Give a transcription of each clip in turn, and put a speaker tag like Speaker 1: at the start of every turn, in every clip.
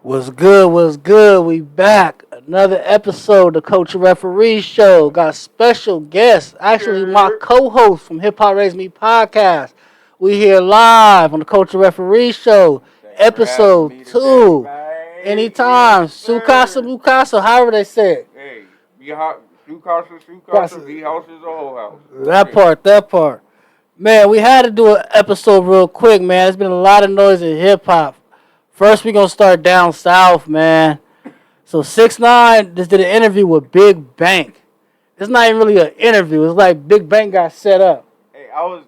Speaker 1: What's good? What's good? We back. Another episode of the Coach and Referee Show. Got special guests. Actually, my
Speaker 2: Sure.
Speaker 1: co-host from Hip Hop Raise Me podcast. We here live on the Coach and Referee Show,
Speaker 2: Thanks for having
Speaker 1: episode
Speaker 2: me today,
Speaker 1: 2.
Speaker 2: man. Yes,
Speaker 1: Anytime. Sukasa,
Speaker 2: sir.
Speaker 1: Mukasa, however they say it.
Speaker 2: Hey, be hot. Shoe casa,
Speaker 1: Casa.
Speaker 2: be house is a whole house. Real
Speaker 1: That
Speaker 2: shit.
Speaker 1: part, that part. Man, we had to do an episode real quick, man. There's been a lot of noise in hip hop. First, we gonna start down south, man. So 6ix9ine just did an interview with Big Bank. It's not even really an interview. It's like Big Bank got set up.
Speaker 2: Hey, I was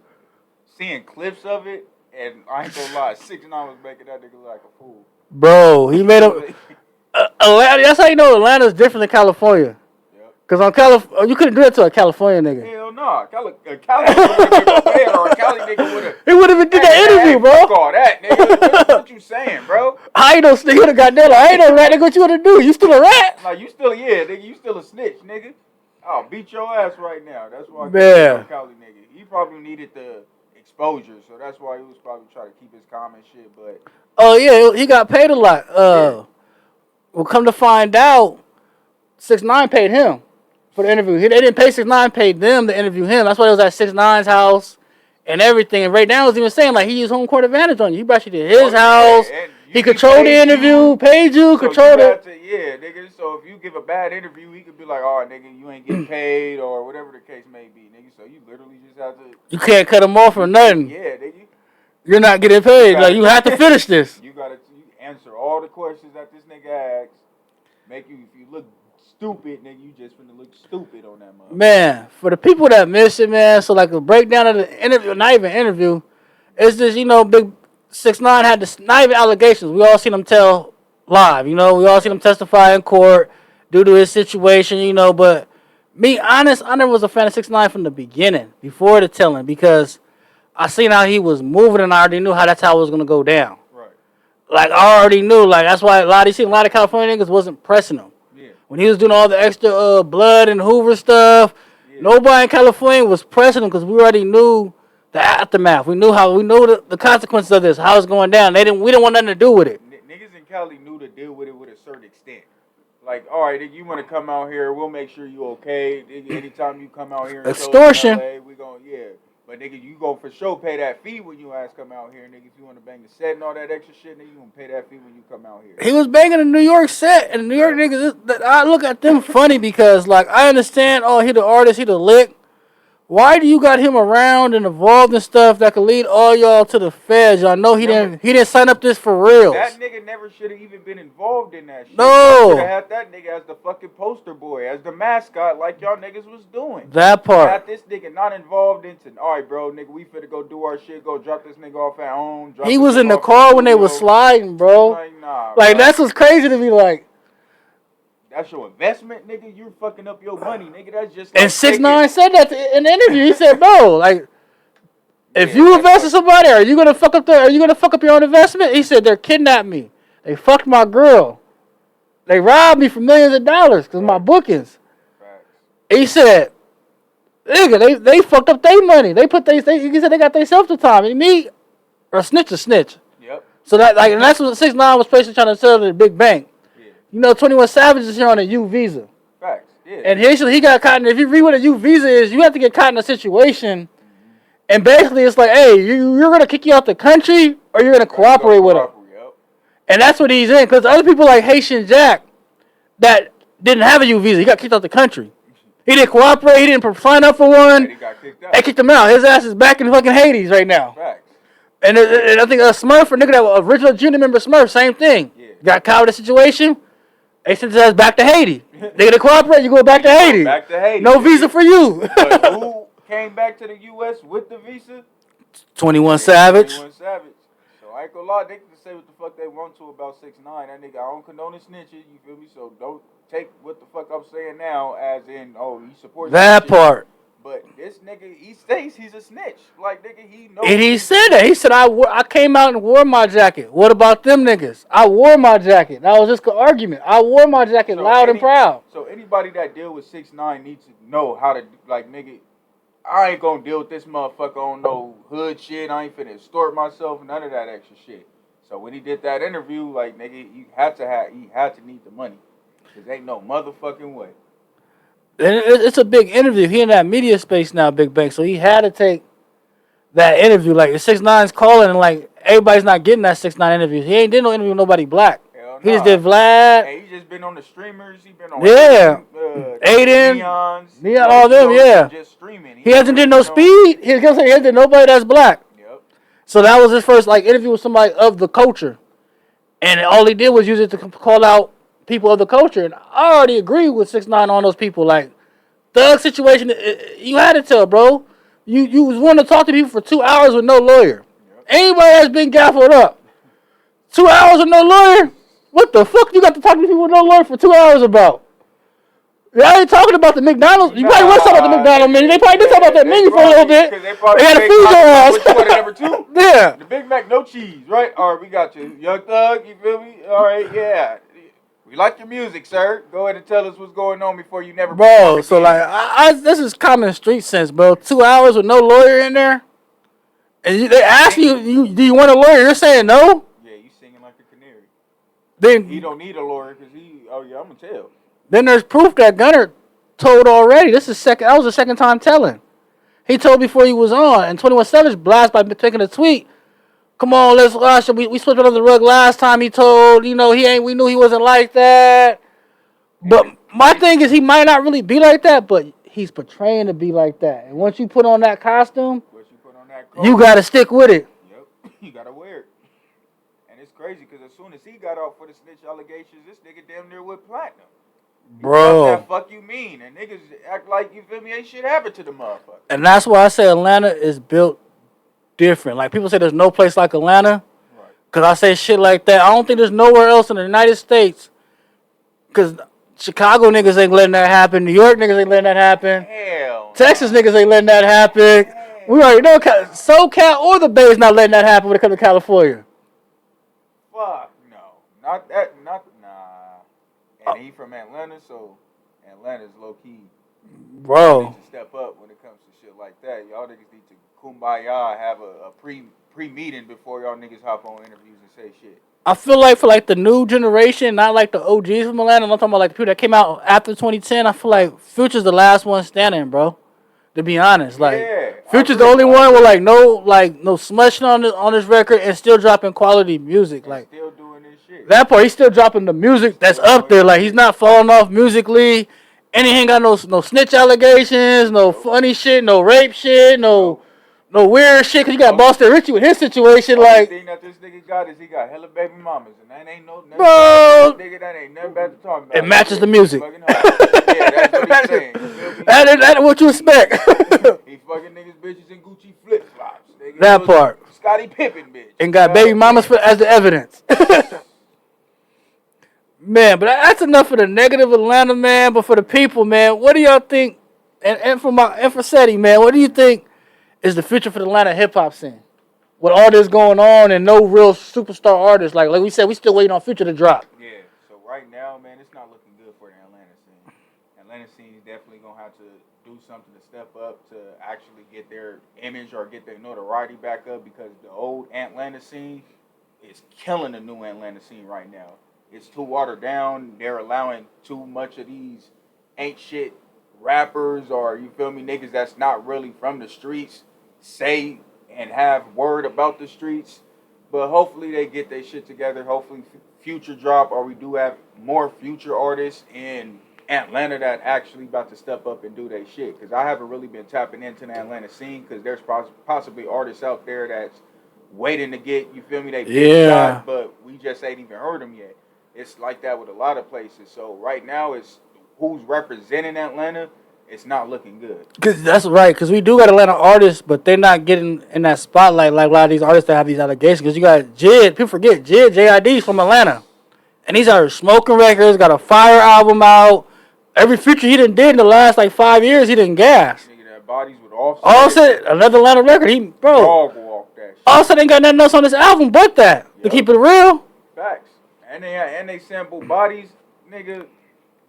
Speaker 2: seeing clips of it, and I ain't gonna lie, 6ix9ine was making that nigga look like a fool.
Speaker 1: Bro, he made Atlanta. That's how you know Atlanta's different than California.
Speaker 2: Yep.
Speaker 1: Cause on you couldn't do that to a California nigga.
Speaker 2: Hell no, a Cali nigga would have been bad, or a Cali nigga would have.
Speaker 1: He would have did that interview, bro.
Speaker 2: Fuck all that, nigga. What you saying, bro?
Speaker 1: I ain't no snitch. He would have got that. I ain't no rat. Nigga, what you want to do? You still a rat?
Speaker 2: Like you still, nigga, you still a snitch, nigga. I'll beat your ass right now. That's why I
Speaker 1: Man.
Speaker 2: Cali nigga. He probably needed the exposure, so that's why he was probably trying to keep his calm and shit. But
Speaker 1: Oh yeah, he got paid a lot. Well, come to find out, 6ix9ine paid him for the interview. They didn't pay 6ix9ine, paid them to interview him. That's why it was at 6ix9ine's house and everything. And Ray Down was even saying like he used home court advantage on you. He brought you to his house. He controlled the interview, paid you, controlled it.
Speaker 2: Yeah, nigga. So if you give a bad interview, he could be like, "Oh, nigga, you ain't getting paid," or whatever the case may be, nigga. So you literally just have to.
Speaker 1: You can't cut him off for nothing.
Speaker 2: Yeah, nigga.
Speaker 1: You're not getting paid. Like you have to finish this.
Speaker 2: You gotta answer all the questions that this nigga asks. Make you, if you look stupid, nigga, you just finna look stupid on that motherfucker.
Speaker 1: Man, for the people that miss it, man. So like a breakdown of the interview, not even interview. It's just Big 6ix9ine had this, not even allegations. We all seen him tell live. We all seen him testify in court due to his situation. But me, honest, I never was a fan of 6ix9ine from the beginning, before the telling, because I seen how he was moving, and I already knew how that's how it was gonna go down.
Speaker 2: Right.
Speaker 1: Like I already knew. Like that's why a lot of California niggas wasn't pressing him.
Speaker 2: Yeah.
Speaker 1: When he was doing all the extra blood and Hoover stuff, nobody in California was pressing him because we already knew the aftermath. We knew the consequences of this, how it's going down. We didn't want nothing to do with it.
Speaker 2: Niggas in Cali knew to deal with it with a certain extent. Like, all right, you want to come out here, we'll make sure you okay. Anytime you come out here,
Speaker 1: Extortion.
Speaker 2: LA, we gon' But nigga, you gon' for sure pay that fee when you ass come out here, nigga. If you want to bang the set and all that extra shit, nigga, you gonna pay that fee when you come out here.
Speaker 1: He was banging a New York set, and the New York niggas, I look at them funny because, like, I understand, he the artist, he the lick. Why do you got him around and involved in stuff that could lead all y'all to the feds? Y'all know he didn't sign up this for real.
Speaker 2: That nigga never should have even been involved in that shit.
Speaker 1: No.
Speaker 2: Should have had that nigga as the fucking poster boy, as the mascot, like y'all niggas was doing.
Speaker 1: That part.
Speaker 2: Had this nigga not involved into, all right, bro, nigga, we finna go do our shit, go drop this nigga off at home.
Speaker 1: He was in the car when they was sliding, bro.
Speaker 2: Like, nah,
Speaker 1: like
Speaker 2: bro.
Speaker 1: that's what's crazy to me. Like,
Speaker 2: that's your investment, nigga. You're fucking up your money, nigga. That's just like.
Speaker 1: And 6ix9ine said that in the interview. He said, "No, like, if you invest in somebody, are you gonna fuck up your own investment?" He said, "They're kidnapped me. They fucked my girl. They robbed me for millions of dollars because my bookings."
Speaker 2: Right.
Speaker 1: He said, "Nigga, they fucked up their money. He said they got themselves the time. And me, or snitch.
Speaker 2: Yep.
Speaker 1: So and that's what 6ix9ine was basically trying to sell to the big bank. 21 Savage is here on a U visa.
Speaker 2: Facts. Yeah.
Speaker 1: And he got caught in, if you read what a U visa is, you have to get caught in a situation. And basically it's like, hey, you're going to kick you out the country or you're going to cooperate with him.
Speaker 2: Yep.
Speaker 1: And that's what he's in. Because other people like Haitian Jack that didn't have a U visa, he got kicked out the country. He didn't cooperate. He didn't sign up for one.
Speaker 2: He got kicked out.
Speaker 1: They kicked him out. His ass is back in fucking Hades right now.
Speaker 2: Facts.
Speaker 1: And I think Smurf, or nigga that was original junior member Smurf, same thing.
Speaker 2: Yeah.
Speaker 1: Got caught with the situation. They sent his ass back to Haiti. They gonna cooperate, you go back to Haiti.
Speaker 2: Back to Haiti.
Speaker 1: No visa for you.
Speaker 2: But who came back to the U.S. with the visa?
Speaker 1: 21 Savage.
Speaker 2: 21 Savage. So I ain't gonna lie, they can say what the fuck they want to about 6ix9ine. That nigga, I don't condone his snitching, you feel me? So don't take what the fuck I'm saying now as in, he supports
Speaker 1: that part.
Speaker 2: But this nigga, he states he's a snitch. Like, nigga, he knows.
Speaker 1: And he said that. He said, I came out and wore my jacket. What about them niggas? I wore my jacket. That was just an argument. I wore my jacket loud and proud.
Speaker 2: So anybody that deal with 6ix9ine needs to know how to, like, nigga, I ain't gonna deal with this motherfucker on no hood shit. I ain't finna extort myself, none of that extra shit. So when he did that interview, like nigga, he had to need the money, cause ain't no motherfucking way.
Speaker 1: And it's a big interview. He in that media space now, Big Bang. So he had to take that interview. Like 6ix9ine's calling, and like everybody's not getting that 6ix9ine interview. He ain't did no interview with nobody black.
Speaker 2: Hell
Speaker 1: He just
Speaker 2: nah.
Speaker 1: did Vlad.
Speaker 2: Hey, he just been on the streamers. He been on
Speaker 1: Aiden,
Speaker 2: Neon,
Speaker 1: all them, yeah.
Speaker 2: Just streaming.
Speaker 1: He hasn't did no speed. He hasn't did nobody that's black.
Speaker 2: Yep.
Speaker 1: So that was his first like interview with somebody of the culture, and all he did was use it to call out people of the culture. And I already agree with 6ix9ine on those people. Like thug situation, you had to tell, bro. You was wanting to talk to people for 2 hours with no lawyer. Yep. Anybody that's been gaffled up, 2 hours with no lawyer. What the fuck you got to talk to people with no lawyer for 2 hours about? I ain't talking about the McDonald's. You probably was talking about the McDonald's menu. They probably did talk about that menu for a little bit.
Speaker 2: They
Speaker 1: had to feed your ass.
Speaker 2: Which one, number 2?
Speaker 1: Yeah.
Speaker 2: The Big Mac, no cheese, right? All right, we got you. Young Thug, you feel me? All right, yeah. We like your music, sir. Go ahead and tell us what's going on before you never...
Speaker 1: Bro, so like, this is common street sense, bro. 2 hours with no lawyer in there. And they ask you, do you want a lawyer? You're saying no?
Speaker 2: Yeah, you singing like a canary.
Speaker 1: Then
Speaker 2: he don't need a lawyer because I'm going to tell.
Speaker 1: Then there's proof that Gunner told already. That was the second time telling. He told before he was on. And 21 Savage blast by taking a tweet. Come on, let's watch it. We swept it under the rug last time. He told, we knew he wasn't like that. But my thing is he might not really be like that, but he's portraying to be like that. And once you put on that costume, you got to stick with it.
Speaker 2: Yep, you got to wear it. And it's crazy because as soon as he got out for the snitch allegations, this nigga damn near went platinum.
Speaker 1: Bro.
Speaker 2: What the fuck you mean? And niggas act like, you feel me, ain't shit happened to the motherfucker.
Speaker 1: And that's why I say Atlanta is built different. Like people say there's no place like Atlanta. Right. Because I say shit like that. I don't think there's nowhere else in the United States. Because Chicago niggas ain't letting that happen. New York niggas ain't letting that happen.
Speaker 2: Hell.
Speaker 1: Texas niggas ain't letting that happen. Hell. We already know SoCal or the Bay is not letting that happen when it comes to California.
Speaker 2: Fuck no. Not that. Nah. And he from Atlanta, so Atlanta's low key.
Speaker 1: Bro.
Speaker 2: Need to step up when it comes to shit like that. Y'all niggas need to kumbaya, have a pre-meeting before y'all niggas hop on interviews and say shit.
Speaker 1: I feel like for like the new generation, not like the OGs from Atlanta, I'm talking about like the people that came out after 2010, I feel like Future's the last one standing, bro. To be honest, like Future's the only one with no smushing on this record and still dropping quality music. Like
Speaker 2: still doing this shit.
Speaker 1: That part, he's still dropping the music that's up there. Like he's not falling off musically. And he ain't got no snitch allegations, no funny shit, no rape shit, no weird shit. Cause you got Boston Richie with his situation.
Speaker 2: The
Speaker 1: like
Speaker 2: thing that this nigga got is he got hella baby mamas, and that ain't no
Speaker 1: bro.
Speaker 2: Nigga, that ain't nothing bad to talk about.
Speaker 1: It matches the music.
Speaker 2: Yeah, that's what he's saying.
Speaker 1: That's what you expect.
Speaker 2: He fucking niggas bitches in Gucci flip flops.
Speaker 1: That part.
Speaker 2: Scottie Pippen bitch.
Speaker 1: And got baby mamas as the evidence. Man, but that's enough for the negative Atlanta, man. But for the people, man, what do y'all think? And for Seti, man, what do you think is the future for the Atlanta hip hop scene? With all this going on and no real superstar artists, like we said, we still waiting on Future to drop.
Speaker 2: Yeah. So right now, man, it's not looking good for the Atlanta scene. Atlanta scene is definitely gonna have to do something to step up to actually get their image or get their notoriety back up, because the old Atlanta scene is killing the new Atlanta scene right now. It's too watered down. They're allowing too much of these ain't shit rappers, or you feel me, niggas that's not really from the streets say and have word about the streets. But hopefully they get their shit together. Hopefully Future drop, or we do have more Future artists in Atlanta that actually about to step up and do their shit. Because I haven't really been tapping into the Atlanta scene, because there's possibly artists out there that's waiting to get, you feel me, they big shot, but we just ain't even heard them yet. It's like that with a lot of places. So right now, it's who's representing Atlanta. It's not looking good.
Speaker 1: Cause that's right. Cause we do got Atlanta artists, but they're not getting in that spotlight like a lot of these artists that have these allegations. Cause you got Jid. People forget JID's from Atlanta, and he's out smoking records. Got a fire album out. Every feature he done did in the last 5 years, he didn't gas.
Speaker 2: Nigga, that bodies with Offset.
Speaker 1: Offset, another Atlanta record.
Speaker 2: Dog walk that shit.
Speaker 1: Offset ain't got nothing else on this album but that. Yep. To keep it real.
Speaker 2: Facts. And they sample bodies, nigga.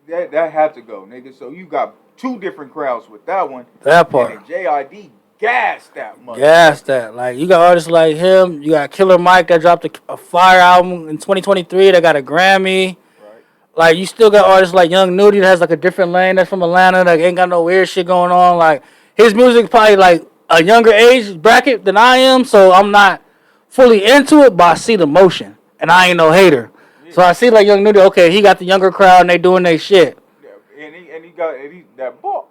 Speaker 2: That had to go, nigga. So you got two different crowds with that one.
Speaker 1: That part.
Speaker 2: And JID gassed that much.
Speaker 1: Gas that. Like, you got artists like him. You got Killer Mike that dropped a fire album in 2023 that got a Grammy.
Speaker 2: Right.
Speaker 1: Like, you still got artists like Young Nudie that has like a different lane that's from Atlanta that ain't got no weird shit going on. Like, his music probably like a younger age bracket than I am, so I'm not fully into it, but I see the motion. And I ain't no hater. Yeah. So I see like Young Nudie, okay, he got the younger crowd and they doing their shit.
Speaker 2: Yeah, and he got that boy.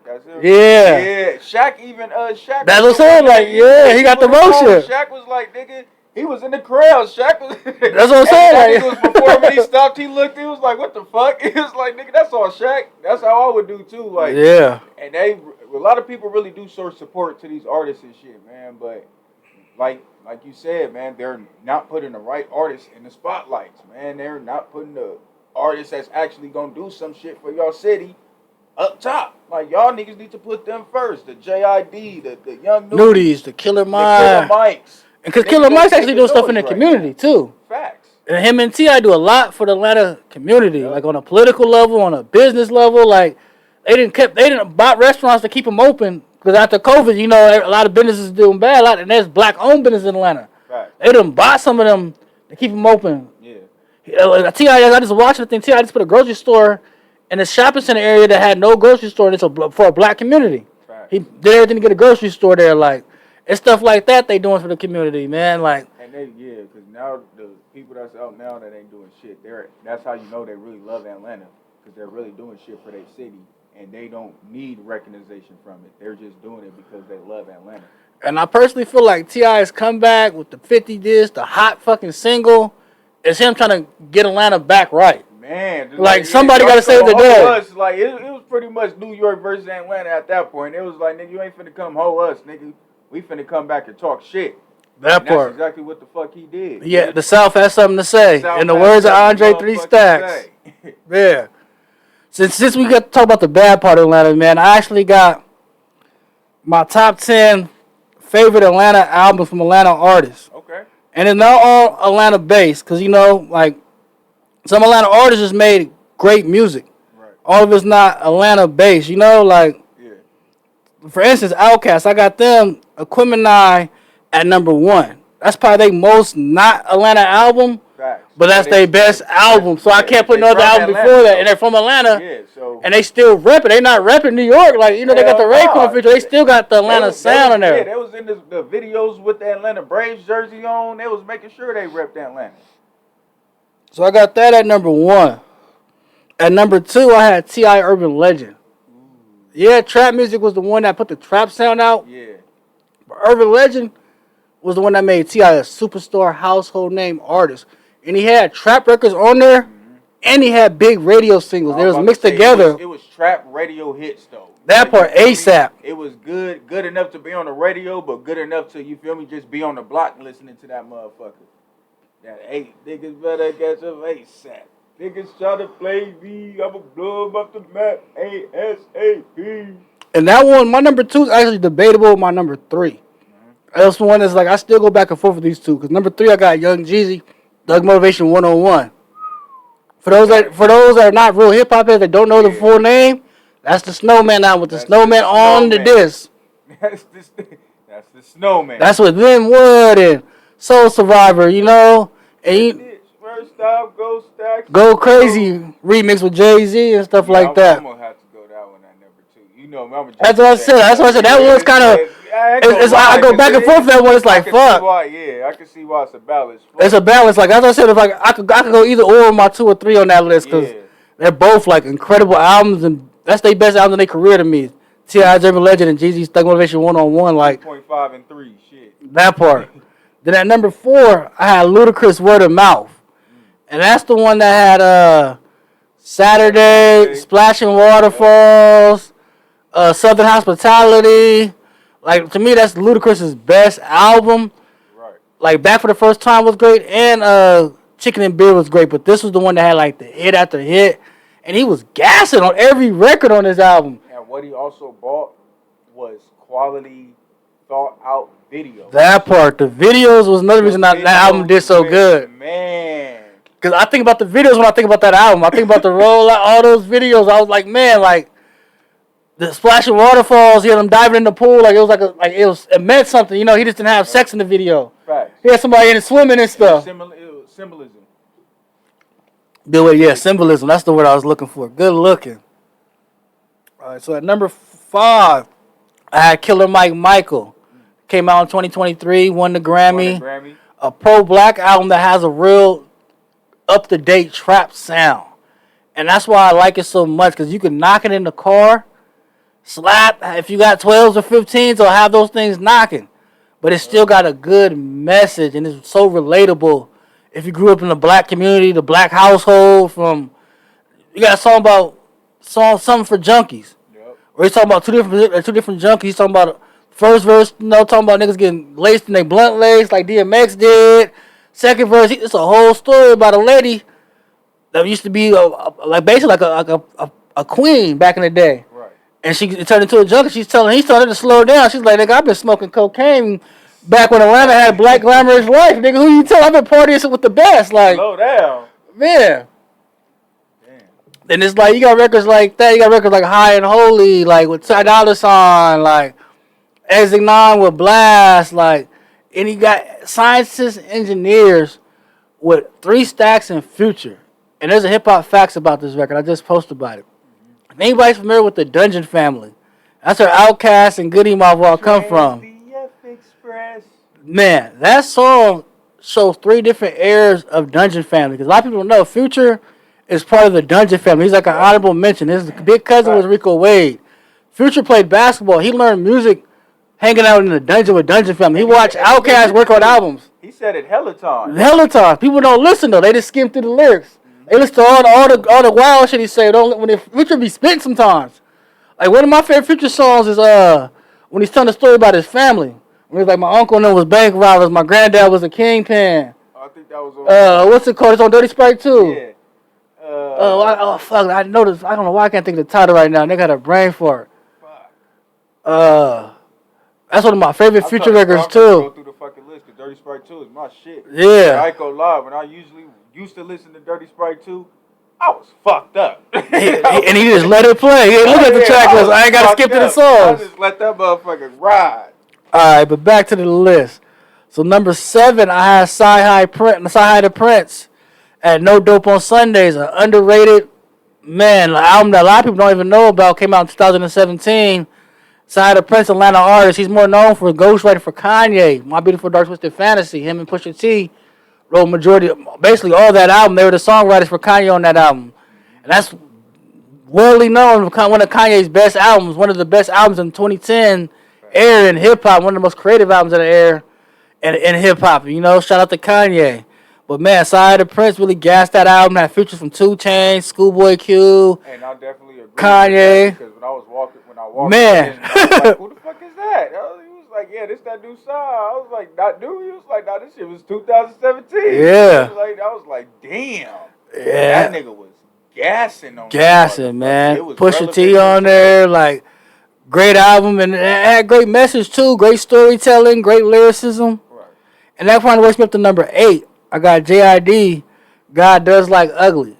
Speaker 2: That's it.
Speaker 1: Yeah.
Speaker 2: Yeah. Shaq even Shaq.
Speaker 1: That's what I'm saying. Like, yeah, he got the motion.
Speaker 2: Shaq was like, nigga, he was in the crowd. Shaq was.
Speaker 1: That's what I'm saying.
Speaker 2: Like, it was before when he stopped. He looked. He was like, what the fuck? He was like, nigga, that's all Shaq. That's how I would do too. Like,
Speaker 1: yeah.
Speaker 2: And a lot of people really do show support to these artists and shit, man. But like you said, man, they're not putting the right artists in the spotlights, man. They're not putting the artists that's actually gonna do some shit for your city up top. Like, y'all niggas need to put them first. The JID, the Young
Speaker 1: Nudies, the Killer
Speaker 2: Mike. The Killer Mikes.
Speaker 1: And because Killer Mike's actually doing stuff in the community, too.
Speaker 2: Facts.
Speaker 1: And him and T.I. do a lot for the Atlanta community. Yep. Like, on a political level, on a business level. Like, they didn't buy restaurants to keep them open. Because after COVID, you know, a lot of businesses doing bad. And there's black-owned business in Atlanta. Right. They didn't buy some of them to keep them open. Yeah. T.I., I just watched the thing. T.I. just put a grocery store in a shopping center area that had no grocery store, and it's for a black community. Right. He did everything to get a grocery store there. Like, it's stuff like that they doing for the community, man. Like,
Speaker 2: and because now the people that's out now that ain't doing shit, that's how you know they really love Atlanta, because they're really doing shit for their city, and they don't need recognition from it. They're just doing it because they love Atlanta.
Speaker 1: And I personally feel like T.I.'s comeback with the 50 disc, the hot fucking single, is him trying to get Atlanta back right.
Speaker 2: Man,
Speaker 1: like somebody got to save the day.
Speaker 2: Like, it was pretty much New York versus Atlanta at that point. It was like, nigga, you ain't finna come hoe us, nigga. We finna come back and talk shit.
Speaker 1: That part.
Speaker 2: That's exactly what the fuck he did.
Speaker 1: Yeah, the South has something to say. In the words of Andre 3 Stacks. Yeah. Since we got to talk about the bad part of Atlanta, man, I actually got my top 10 favorite Atlanta albums from Atlanta artists. Okay. And it's not all Atlanta based, because, you know, like, some Atlanta artists just made great music. Right. All of it's not Atlanta based, you know, like, yeah. For instance, Outkast, I got them, Aquemini, at number 1. That's probably their most not Atlanta album, facts. But that's their best album. So I can't put no other album before that. And they're from Atlanta, yeah, so and they still rep it. They not repping New York. Like, you know, they got the Raycon feature. They still got the Atlanta sound in there.
Speaker 2: Yeah, they was in the videos with the Atlanta Braves jersey on. They was making sure they repped Atlanta.
Speaker 1: So I got that at number 1. At number 2, I had T.I. Urban Legend. Yeah, trap music was the one that put the trap sound out. Yeah. But Urban Legend was the one that made T.I. a superstar household name artist. And he had trap records on there, and he had big radio singles. They was mixed together.
Speaker 2: It was trap radio hits, though.
Speaker 1: That part, ASAP.
Speaker 2: It was good enough to be on the radio, but good enough to, you feel me, just be on the block listening to that motherfucker. That 8 niggas better catch up ASAP. Niggas try to play me, I'ma blow them up the map ASAP.
Speaker 1: And that one, my number 2 is actually debatable with my number 3. That's one that's like, I still go back and forth with these two. Because number 3, I got Young Jeezy, Thug Motivation 101. For those that are not real hip hop heads that don't know the full name, that's the Snowman album with the snowman on the disc.
Speaker 2: That's the Snowman.
Speaker 1: That's with Lynn Wood and Soul Survivor, you know. And
Speaker 2: First off,
Speaker 1: Go Crazy remix with Jay-Z and stuff like that.
Speaker 2: I'm gonna have to go that one at number 2. You know,
Speaker 1: that's what I said. That one's kind of. I go back and forth with that one. It's like, fuck.
Speaker 2: I can see why it's a balance.
Speaker 1: It's a balance. Like, as I said, if I could go either or with my 2 or 3 on that list, because they're both like incredible albums, and that's their best albums in their career to me. T.I.'s Urban Legend and Jeezy's Thug Motivation 101. Like
Speaker 2: 2.5 and 3, shit.
Speaker 1: That part. Then at number 4, I had Ludacris Word of Mouth. And that's the one that had Saturday, Splashing Waterfalls, Southern Hospitality. Like, to me, that's Ludacris's best album. Right. Like, Back for the First Time was great, and Chicken and Beer was great. But this was the one that had, like, the hit after hit. And he was gassing on every record on his album.
Speaker 2: And what he also bought was quality, thought-out videos.
Speaker 1: That part. The videos was another reason that album did so good.
Speaker 2: Man.
Speaker 1: Because I think about the videos when I think about that album. I think about the rollout, all those videos. I was like, man, like, the splashing waterfalls, he had them diving in the pool like it was it meant something. You know, he just didn't have sex in the video.
Speaker 2: Facts.
Speaker 1: He had somebody in it swimming and stuff.
Speaker 2: It was symbolism.
Speaker 1: Yeah, symbolism. That's the word I was looking for. Good looking. All right, so at number 5, I had Killer Mike Michael. Came out in 2023, won the Grammy. A pro-black album that has a real up-to-date trap sound. And that's why I like it so much, because you can knock it in the car, slap, if you got 12s or 15s, or have those things knocking. But it's still got a good message, and it's so relatable. If you grew up in the black community, the black household, you got a song about something for junkies. Yep. Or he's talking about two different junkies. He's talking about first verse, talking about niggas getting laced in their blunt legs like DMX did. Second verse, it's a whole story about a lady that used to be basically a queen back in the day. Right. And she turned into a junkie. He's telling her to slow down. She's like, nigga, I've been smoking cocaine back when Atlanta had a black glamorous life. Nigga, who you tell? I've been partying with the best. Like,
Speaker 2: slow down.
Speaker 1: Man. Damn. And it's like, you got records like that. You got records like High and Holy, like with Ty Dolla $ign, like Exignon with Blast, like, and you got scientists, engineers with 3 Stacks and Future. And there's a hip hop facts about this record. I just posted about it. If anybody's familiar with the Dungeon family, that's where Outkast and Goodie Mob all come from. Man, that song shows 3 different eras of Dungeon family. Because a lot of people don't know Future is part of the Dungeon family. He's like an honorable mention. His big cousin was Rico Wade. Future played basketball. He learned music hanging out in the dungeon with Dungeon family. He watched Outkast work on albums.
Speaker 2: He said it hella times.
Speaker 1: Hella times. People don't listen though. They just skim through the lyrics. They listen to all the wild shit he say. When Future be spitting sometimes. Like one of my favorite Future songs is when he's telling the story about his family. When he's like, my uncle and them was bank robbers. My granddad was a kingpin.
Speaker 2: I think that was on.
Speaker 1: What's it called? It's on Dirty Sprite 2.
Speaker 2: Yeah.
Speaker 1: Fuck. I noticed. I don't know why I can't think of the title right now. Nigga had a brain fart.
Speaker 2: Fuck.
Speaker 1: That's one of my favorite Future records too.
Speaker 2: Go through the fucking list because Dirty Sprite 2 is my shit.
Speaker 1: Yeah.
Speaker 2: I ain't gonna lie. When I used to listen to Dirty Sprite 2, I was fucked up.
Speaker 1: And he just let it play. He look at the track list. I ain't gotta skip to the songs.
Speaker 2: I just let that motherfucker ride.
Speaker 1: Alright, but back to the list. So number 7, I had Sci-Hi the Prince at No Dope on Sundays, an underrated album that a lot of people don't even know about. Came out in 2017. Sci-Hi the Prince, Atlanta artist. He's more known for ghostwriting for Kanye, My Beautiful Dark Twisted Fantasy. Him and Pusha T wrote basically all that album. They were the songwriters for Kanye on that album. And that's widely known, one of Kanye's best albums, one of the best albums in 2010 era in hip-hop, one of the most creative albums of the era in hip-hop. Shout out to Kanye. But man, Sci-Hi the Prince really gassed that album. Had features from 2 Chainz, Schoolboy Q,
Speaker 2: and I definitely agree
Speaker 1: Kanye.
Speaker 2: Because when I walked
Speaker 1: man.
Speaker 2: in, I was like, who the fuck is that? He was like, yeah, this that new song. I was like, not new. He was like, nah, this shit was 2017.
Speaker 1: Yeah.
Speaker 2: I was like, damn.
Speaker 1: Yeah.
Speaker 2: That nigga was gassing on
Speaker 1: Gassing, man. Pusha T on there, like, great album, and it had great message too, great storytelling, great lyricism. Right. And that probably wakes me up to number 8. I got JID, God Does Like Ugly.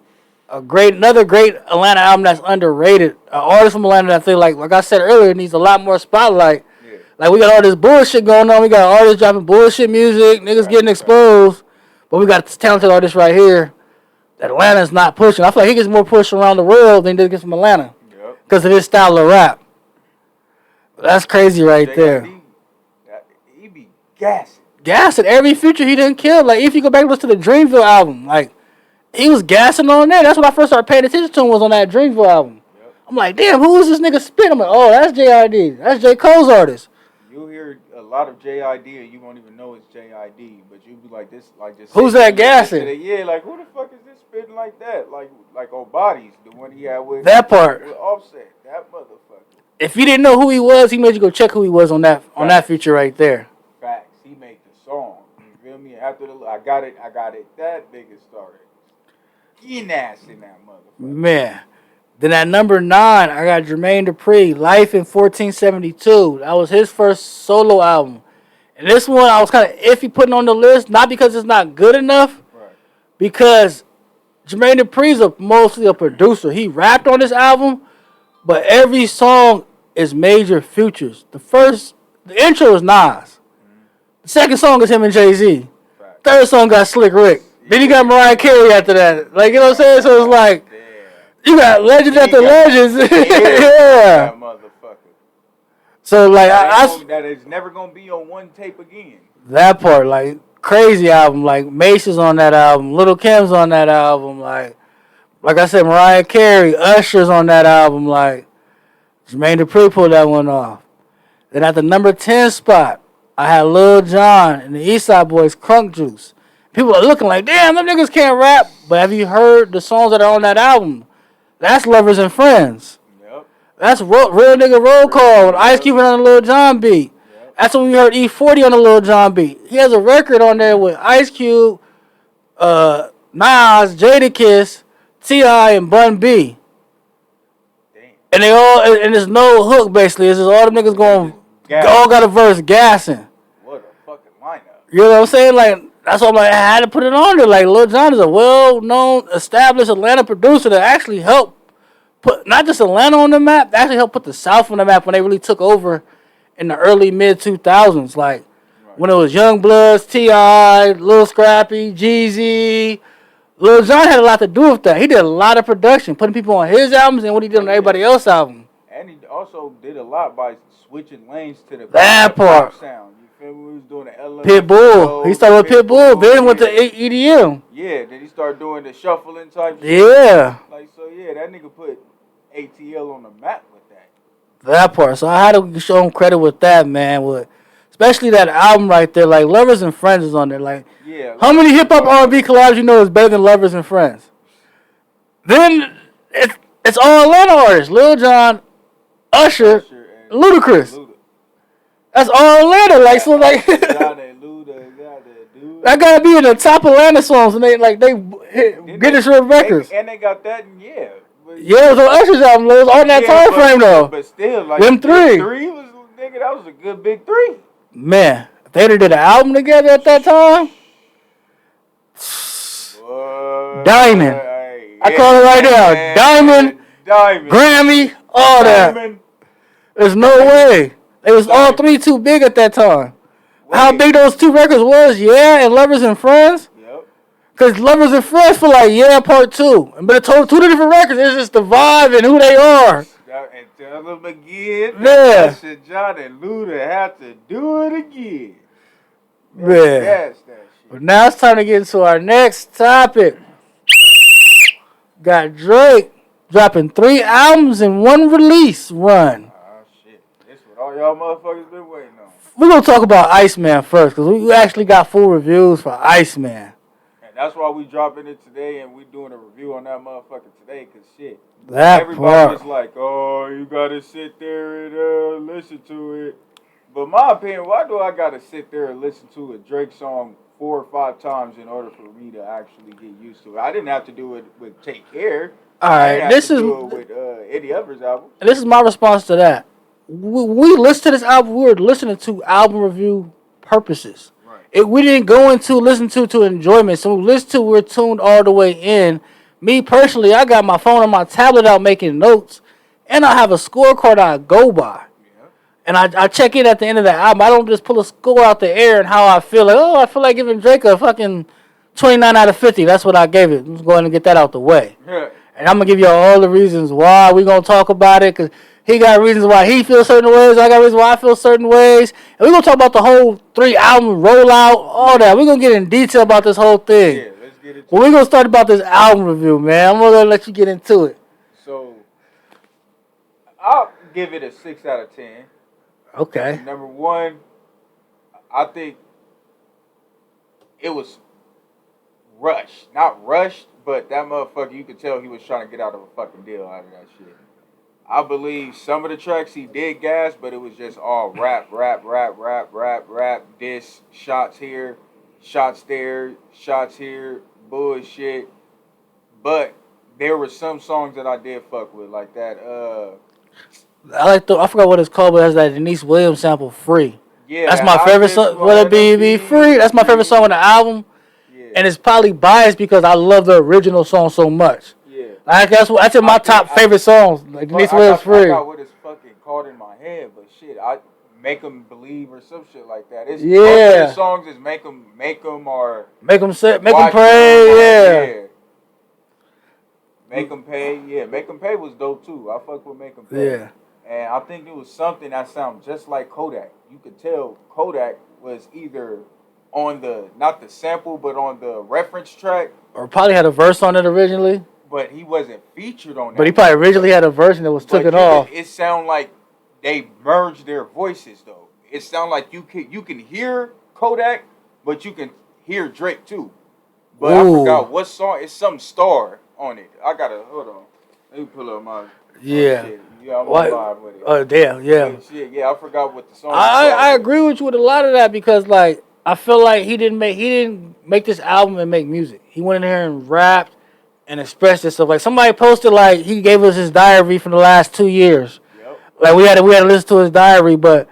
Speaker 1: Another great Atlanta album that's underrated. An artist from Atlanta that I feel like I said earlier, needs a lot more spotlight. Yeah. Like we got all this bullshit going on. We got artists dropping bullshit music, niggas getting exposed. But we got this talented artist right here that Atlanta's not pushing. I feel like he gets more push around the world than he gets from Atlanta. Because of his style of rap. That's crazy right there.
Speaker 2: He be gassing.
Speaker 1: Gassing. Every feature he didn't kill. Like if you go back and listen to the Dreamville album, like he was gassing on there. That's when I first started paying attention to him, was on that Dreamville album. Yep. I'm like, damn, who is this nigga spitting? I'm like, oh, that's JID. That's J. Cole's artist.
Speaker 2: You'll hear a lot of JID and you won't even know it's JID, but you'll be like this, like just.
Speaker 1: Who's that gassing?
Speaker 2: Yeah, like who the fuck is this spitting like that? Like on Bodies, the one he had with
Speaker 1: that part.
Speaker 2: With Offset, that motherfucker.
Speaker 1: If you didn't know who he was, he made you go check who he was on that feature right there.
Speaker 2: Facts. He made the song. You feel me? After I got it. That nigga started getting ass in that motherfucker.
Speaker 1: Man. Then at number 9, I got Jermaine Dupri, Life in 1472. That was his first solo album. And this one I was kind of iffy putting on the list, not because it's not good enough, right, because Jermaine Dupri's mostly a producer. He rapped on this album, but every song is major features. The intro is Nas. The second song is him and Jay-Z. Third song got Slick Rick. Then you got Mariah Carey after that. Like, you know what I'm saying? So it's like, you got legends after legends. Yeah.
Speaker 2: That motherfucker.
Speaker 1: So, like,
Speaker 2: that is never going to be on one tape again.
Speaker 1: That part, like, crazy album. Like, Mace is on that album. Little Kim's on that album. Like I said, Mariah Carey, Usher's on that album. Like, Jermaine Dupri pulled that one off. Then at the number 10 spot, I had Lil Jon and the Eastside Boys, Crunk Juice. People are looking like, damn, them niggas can't rap. But have you heard the songs that are on that album? That's Lovers and Friends. Yep. That's Real Nigga Roll Call with Ice Cube on the Lil Jon beat. Yep. That's when we heard E40 on the Lil Jon beat. He has a record on there with Ice Cube, Nas, Jadakiss, T.I., and Bun B. Damn. And there's no hook, basically. It's just all them niggas going, all got a verse gassing.
Speaker 2: What a fucking lineup.
Speaker 1: You know what I'm saying? Like, that's why I'm like, I had to put it on there. Like, Lil Jon is a well-known, established Atlanta producer that actually helped put not just Atlanta on the map, they actually helped put the South on the map when they really took over in the early mid-2000s. Like, when it was Young Bloods, T.I., Lil Scrappy, Jeezy. Lil Jon had a lot to do with that. He did a lot of production, putting people on his albums and what he did on everybody else's album.
Speaker 2: And he also did a lot by switching lanes to the
Speaker 1: that part
Speaker 2: sound. You feel me? We was doing the LA
Speaker 1: Pitbull. He started with Pitbull, then went to EDM.
Speaker 2: Yeah, then he started doing the shuffling type shit.
Speaker 1: Yeah.
Speaker 2: Like, so yeah, that nigga put ATL on the map with that.
Speaker 1: That part. So I had to show him credit with that, man. Especially that album right there. Like, Lovers and Friends is on there. Like, yeah, how many hip-hop R&B collabs you know is better than Lovers and Friends? Then it's all Atlanta artists. Lil Jon, Usher and Ludacris. That's all Atlanta. Like, so like that gotta be in the top Atlanta songs, and they get this records.
Speaker 2: And they got that, and yeah.
Speaker 1: Yeah, it was on Usher's album. It was on that time frame though.
Speaker 2: But still, like
Speaker 1: them three
Speaker 2: was nigga. That was a good big three.
Speaker 1: Man, if they did an album together at that time. Diamond. I call it right now. Diamond. Grammy. All that. There's no way. They was all three too big at that time. How big those two records was, yeah, and Lovers and Friends. Yep. Cause Lovers and Friends feel like Part 2, but it told two different records. It's just the vibe and who they are.
Speaker 2: And tell them again.
Speaker 1: Yeah.
Speaker 2: That John and Luda have to do it again.
Speaker 1: Yeah. That shit. But now it's time to get into our next topic. Got Drake dropping 3 albums in one release run.
Speaker 2: All y'all motherfuckers been waiting on.
Speaker 1: We're going to talk about Iceman first, because we actually got full reviews for Iceman.
Speaker 2: And that's why we dropping it today, and we doing a review on that motherfucker today, because shit. Everybody's like, oh, you got to sit there and listen to it. But my opinion, why do I got to sit there and listen to a Drake song 4 or 5 times in order for me to actually get used to it? I didn't have to do it with Take Care.
Speaker 1: All right,
Speaker 2: do it with Eddie Upper's album.
Speaker 1: And this is my response to that. We listened to this album. We were listening to album review purposes. Right. We didn't go into listen to enjoyment. So we listened to, we're tuned all the way in. Me personally, I got my phone and my tablet out making notes, and I have a scorecard I go by. Yeah. And I check in at the end of the album. I don't just pull a score out the air and how I feel. Like, I feel like giving Drake a fucking 29 out of 50. That's what I gave it. Let's go ahead and get that out the way. Yeah. And I'm going to give y'all all the reasons why we're going to talk about it, because he got reasons why he feels certain ways. I got reasons why I feel certain ways. And we're going to talk about the whole 3 album rollout, all that. We're going to get in detail about this whole thing. Yeah, let's get into it. Well, we're going to start about this album review, man. I'm going to let you get into it.
Speaker 2: So, I'll give it a 6 out of 10.
Speaker 1: Okay.
Speaker 2: Number 1, I think it was rushed. Not rushed, but that motherfucker, you could tell he was trying to get out of a fucking deal out of that shit. I believe some of the tracks he did gas, but it was just all rap, diss, shots here, shots there, shots here, bullshit. But there were some songs that I did fuck with, like that.
Speaker 1: I forgot what it's called, but it has that Denise Williams sample, Free. Yeah, that's my favorite song. Will it be Free? That's my favorite song on the album. Yeah. And it's probably biased because I love the original song so much. Like that's in my top favorite songs. Like Denise Williams, Free.
Speaker 2: I got what it's fucking called in my head, but shit, I make them believe or some shit like that. It's
Speaker 1: Yeah.
Speaker 2: most of the songs is make them or
Speaker 1: Make them
Speaker 2: watch
Speaker 1: pray.
Speaker 2: Yeah. Make them pay. Yeah, Make them pay was dope too. I fuck with Make them pay.
Speaker 1: Yeah.
Speaker 2: And I think it was something that sounded just like Kodak. You could tell Kodak was either on the, not the sample, but on the reference track.
Speaker 1: Or probably had a verse on it originally.
Speaker 2: But he wasn't featured on that.
Speaker 1: But he probably originally had a version that was took it off.
Speaker 2: It sound like they merged their voices though. It sound like you can hear Kodak, but you can hear Drake too. But I forgot what song. It's some star on it. I gotta hold on. Let me pull up my shit. Yeah, I'm on live with it.
Speaker 1: Oh damn, yeah.
Speaker 2: Shit, yeah, I forgot what the song.
Speaker 1: I agree with you with a lot of that because like I feel like he didn't make this album and make music. He went in here and rapped and expressed himself. Like somebody posted like he gave us his diary from the last 2 years. Yep. Like we had to listen to his diary, but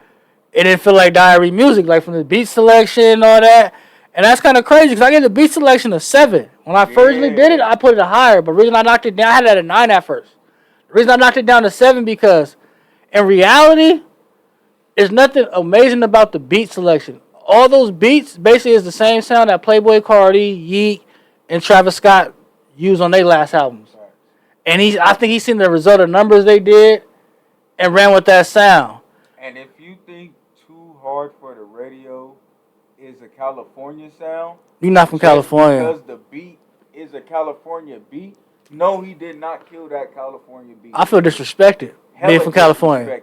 Speaker 1: it didn't feel like diary music, like from the beat selection and all that. And that's kind of crazy because I gave the beat selection a 7. When I originally did it, I put it higher. But the reason I knocked it down, I had it at a 9 at first. The reason I knocked it down to 7 because in reality, there's nothing amazing about the beat selection. All those beats basically is the same sound that Playboi Carti, Yeek, and Travis Scott used on their last albums. And I think he's seen the result of numbers they did and ran with that sound.
Speaker 2: And if you think Too Hard for the Radio is a California sound,
Speaker 1: you're not from California.
Speaker 2: Because the beat is a California beat. No, he did not kill that California beat.
Speaker 1: I feel disrespected being from California.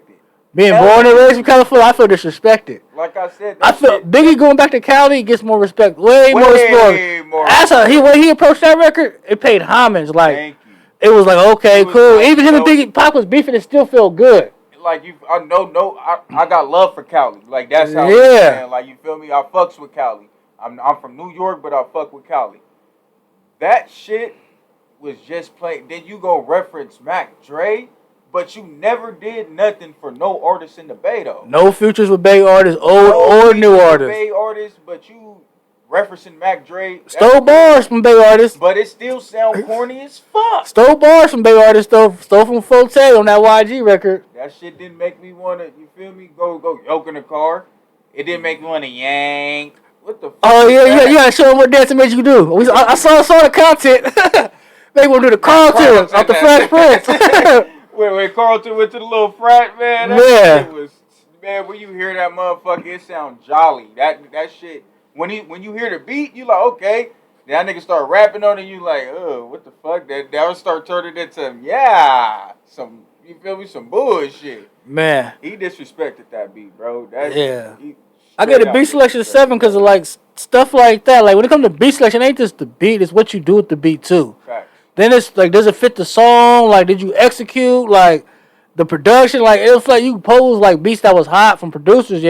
Speaker 1: Being
Speaker 2: Hella
Speaker 1: born and raised from California, I feel disrespected.
Speaker 2: Like I said,
Speaker 1: I feel Biggie going back to Cali gets more respect, way more respect. That's how when he approached that record, it paid homage. Like it was like okay, cool. Even him and Biggie Pac was beefing, it still felt good.
Speaker 2: Like I got love for Cali. Like that's how.
Speaker 1: Yeah.
Speaker 2: Like you feel me? I fucks with Cali. I'm from New York, but I fuck with Cali. That shit was just playing. Then you go reference Mac Dre, but you never did nothing for no artists in the Bay though.
Speaker 1: No features with Bay artists, old or new artists.
Speaker 2: Bay artists, but you referencing Mac Dre.
Speaker 1: Stole bars from Bay artists.
Speaker 2: But it still sound corny as fuck.
Speaker 1: Stole bars from Bay artists though. Stole from Forte on that YG record.
Speaker 2: That shit didn't make me wanna, you feel me, go yoke in the car. It didn't make me wanna yank. What the fuck?
Speaker 1: Oh yeah, you gotta show them what dancing made you do. I saw the content. They want to do the Carlton off the Fresh Prince.
Speaker 2: when Carlton went to the little frat, man. That shit was, man, when you hear that motherfucker, it sound jolly. That shit, when you hear the beat, you like, okay. That nigga start rapping on it, you like, what the fuck? That would start turning into some, you feel me, some bullshit.
Speaker 1: Man.
Speaker 2: He disrespected that beat, bro.
Speaker 1: I get a beat selection 7 because of like stuff like that. Like when it comes to beat selection, it ain't just the beat, it's what you do with the beat too.
Speaker 2: Facts.
Speaker 1: Then it's like, does it fit the song? Like, did you execute? Like, the production? Like, it was like you posed like beats that was hot from producers,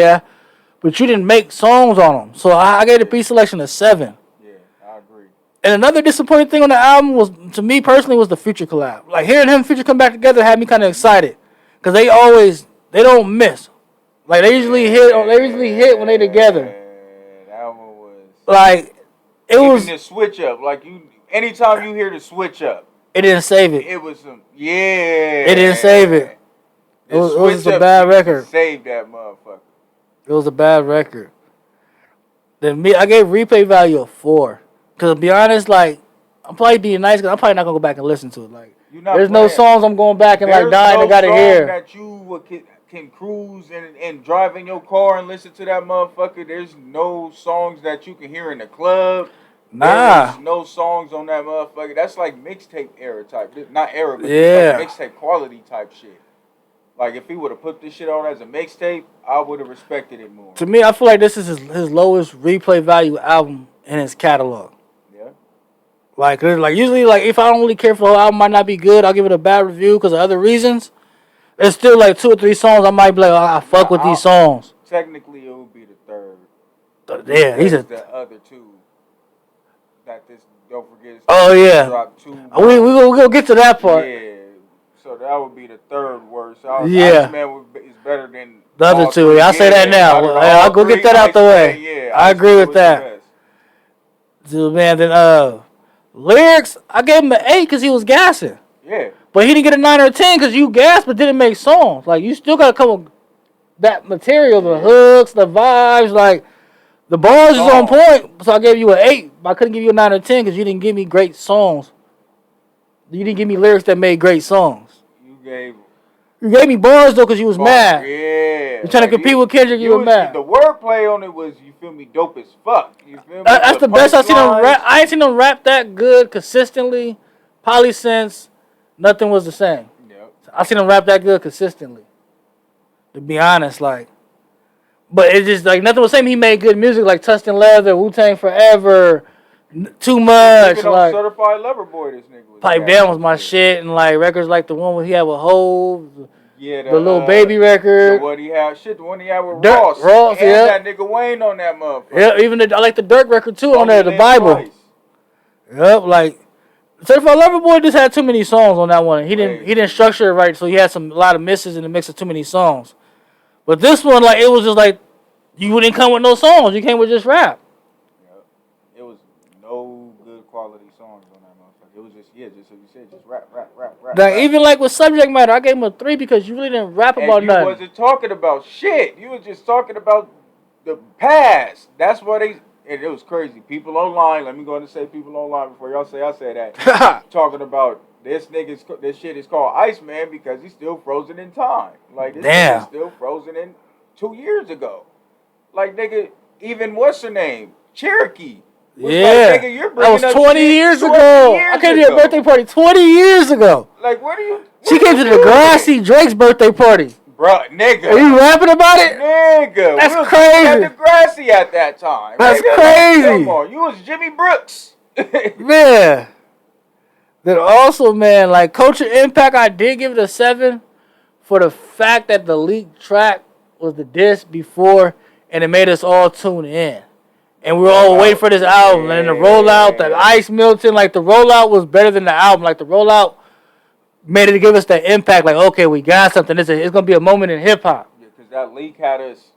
Speaker 1: but you didn't make songs on them. So I gave the beat selection a 7.
Speaker 2: Yeah, I agree.
Speaker 1: And another disappointing thing on the album was, to me personally, was the Future collab. Like, hearing him and Future come back together had me kind of excited. Because they don't miss. Like, they usually hit when they together.
Speaker 2: That one was...
Speaker 1: Like,
Speaker 2: even the switch up. Like, anytime you hear the switch up,
Speaker 1: it didn't save it.
Speaker 2: It was some,
Speaker 1: It didn't save it. It was a bad record.
Speaker 2: Save that motherfucker.
Speaker 1: It was a bad record. Then I gave replay value a 4. Because to be honest, like, I'm probably being nice because I'm probably not going to go back and listen to it. Like, there's no songs I'm going back and like dying to gotta hear.
Speaker 2: That you can cruise and drive in your car and listen to that motherfucker. There's no songs that you can hear in the club.
Speaker 1: Nah.
Speaker 2: There's no songs on that motherfucker. That's like mixtape era type. Not era, but like mixtape quality type shit. Like if he would have put this shit on as a mixtape, I would have respected it more.
Speaker 1: To me, I feel like this is his lowest replay value album in his catalog.
Speaker 2: Yeah.
Speaker 1: Like usually, like if I don't really care for the whole album, might not be good. I'll give it a bad review because of other reasons. There's still like 2 or 3 songs I might be like, I fuck with these songs.
Speaker 2: Technically, it would be the third.
Speaker 1: Yeah,
Speaker 2: the other 2. That this don't forget.
Speaker 1: Oh yeah.
Speaker 2: Dropped 2.
Speaker 1: We'll get to that part.
Speaker 2: Yeah. So that would be the third worst.
Speaker 1: Man
Speaker 2: is better than
Speaker 1: the other 2. Yeah, I'll say that now. I'll go get that out the way.
Speaker 2: Yeah,
Speaker 1: I agree with that. So, man, then lyrics, I gave him an 8 because he was gassing.
Speaker 2: Yeah.
Speaker 1: But he didn't get a 9 or a 10 because you gassed but didn't make songs. Like, you still got to come with that material, the hooks, the vibes, like the bars is on point. So I gave you an 8. But I couldn't give you a 9 or 10 because you didn't give me great songs. You didn't give me lyrics that made great songs. You gave me bars though because you was mad.
Speaker 2: Yeah.
Speaker 1: You're trying to compete with Kendrick. You were mad.
Speaker 2: The wordplay on it was, you feel me, dope as fuck. You feel me?
Speaker 1: That's the best I've seen him rap. I ain't seen him rap that good consistently. Probably since Nothing Was the Same.
Speaker 2: Yep.
Speaker 1: I seen him rap that good consistently. To be honest, like, but it's just like Nothing Was the Same. He made good music like Tustin Leather, Wu-Tang Forever, Too Much.
Speaker 2: Even
Speaker 1: like
Speaker 2: Certified Lover Boy, this nigga was.
Speaker 1: Pipe Down was my shit, and like records like the one he had with Hov.
Speaker 2: Yeah,
Speaker 1: the Lil Baby record.
Speaker 2: The one he had with Ross.
Speaker 1: Ross,
Speaker 2: and
Speaker 1: yeah.
Speaker 2: That nigga Wayne on that motherfucker.
Speaker 1: Yeah, even I like the Dirk record too on there, the Bible. Twice. Yep, like Certified Lover Boy just had too many songs on that one. He didn't structure it right, so he had a lot of misses in the mix of too many songs. But this one, like, it was just like you didn't come with no songs. You came with just rap.
Speaker 2: Yep. It was no good quality songs on that motherfucker. It was just just like you said, just rap.
Speaker 1: Now, even like with subject matter, I gave him a 3 because you really didn't rap about nothing.
Speaker 2: You wasn't talking about shit. You was just talking about the past. That's what and it was crazy. People online, let me go and say people online before y'all say I say that. Talking about this shit is called Iceman because he's still frozen in time. Like, this nigga's still frozen in 2 years ago. Like, nigga, even what's her name? Cherokee.
Speaker 1: Yeah,
Speaker 2: like, nigga, that
Speaker 1: was 20 years ago. I came to your birthday party 20 years ago.
Speaker 2: Like, what are you?
Speaker 1: She came to the Degrassi Drake's birthday party.
Speaker 2: Bruh, nigga.
Speaker 1: Are you rapping about it?
Speaker 2: Nigga.
Speaker 1: That's crazy.
Speaker 2: You was Degrassi at that time.
Speaker 1: That's crazy.
Speaker 2: Come on. You was Jimmy Brooks.
Speaker 1: Man. Then also, man, like Culture Impact, I did give it a 7 for the fact that the leaked track was the disc before, and it made us all tune in. And we were all waiting for this album. And the rollout, the Ice Milton, like the rollout was better than the album. Like the rollout made it give us that impact. Like, okay, we got something. It's going to be a moment in hip hop.
Speaker 2: Yeah, because that leak had us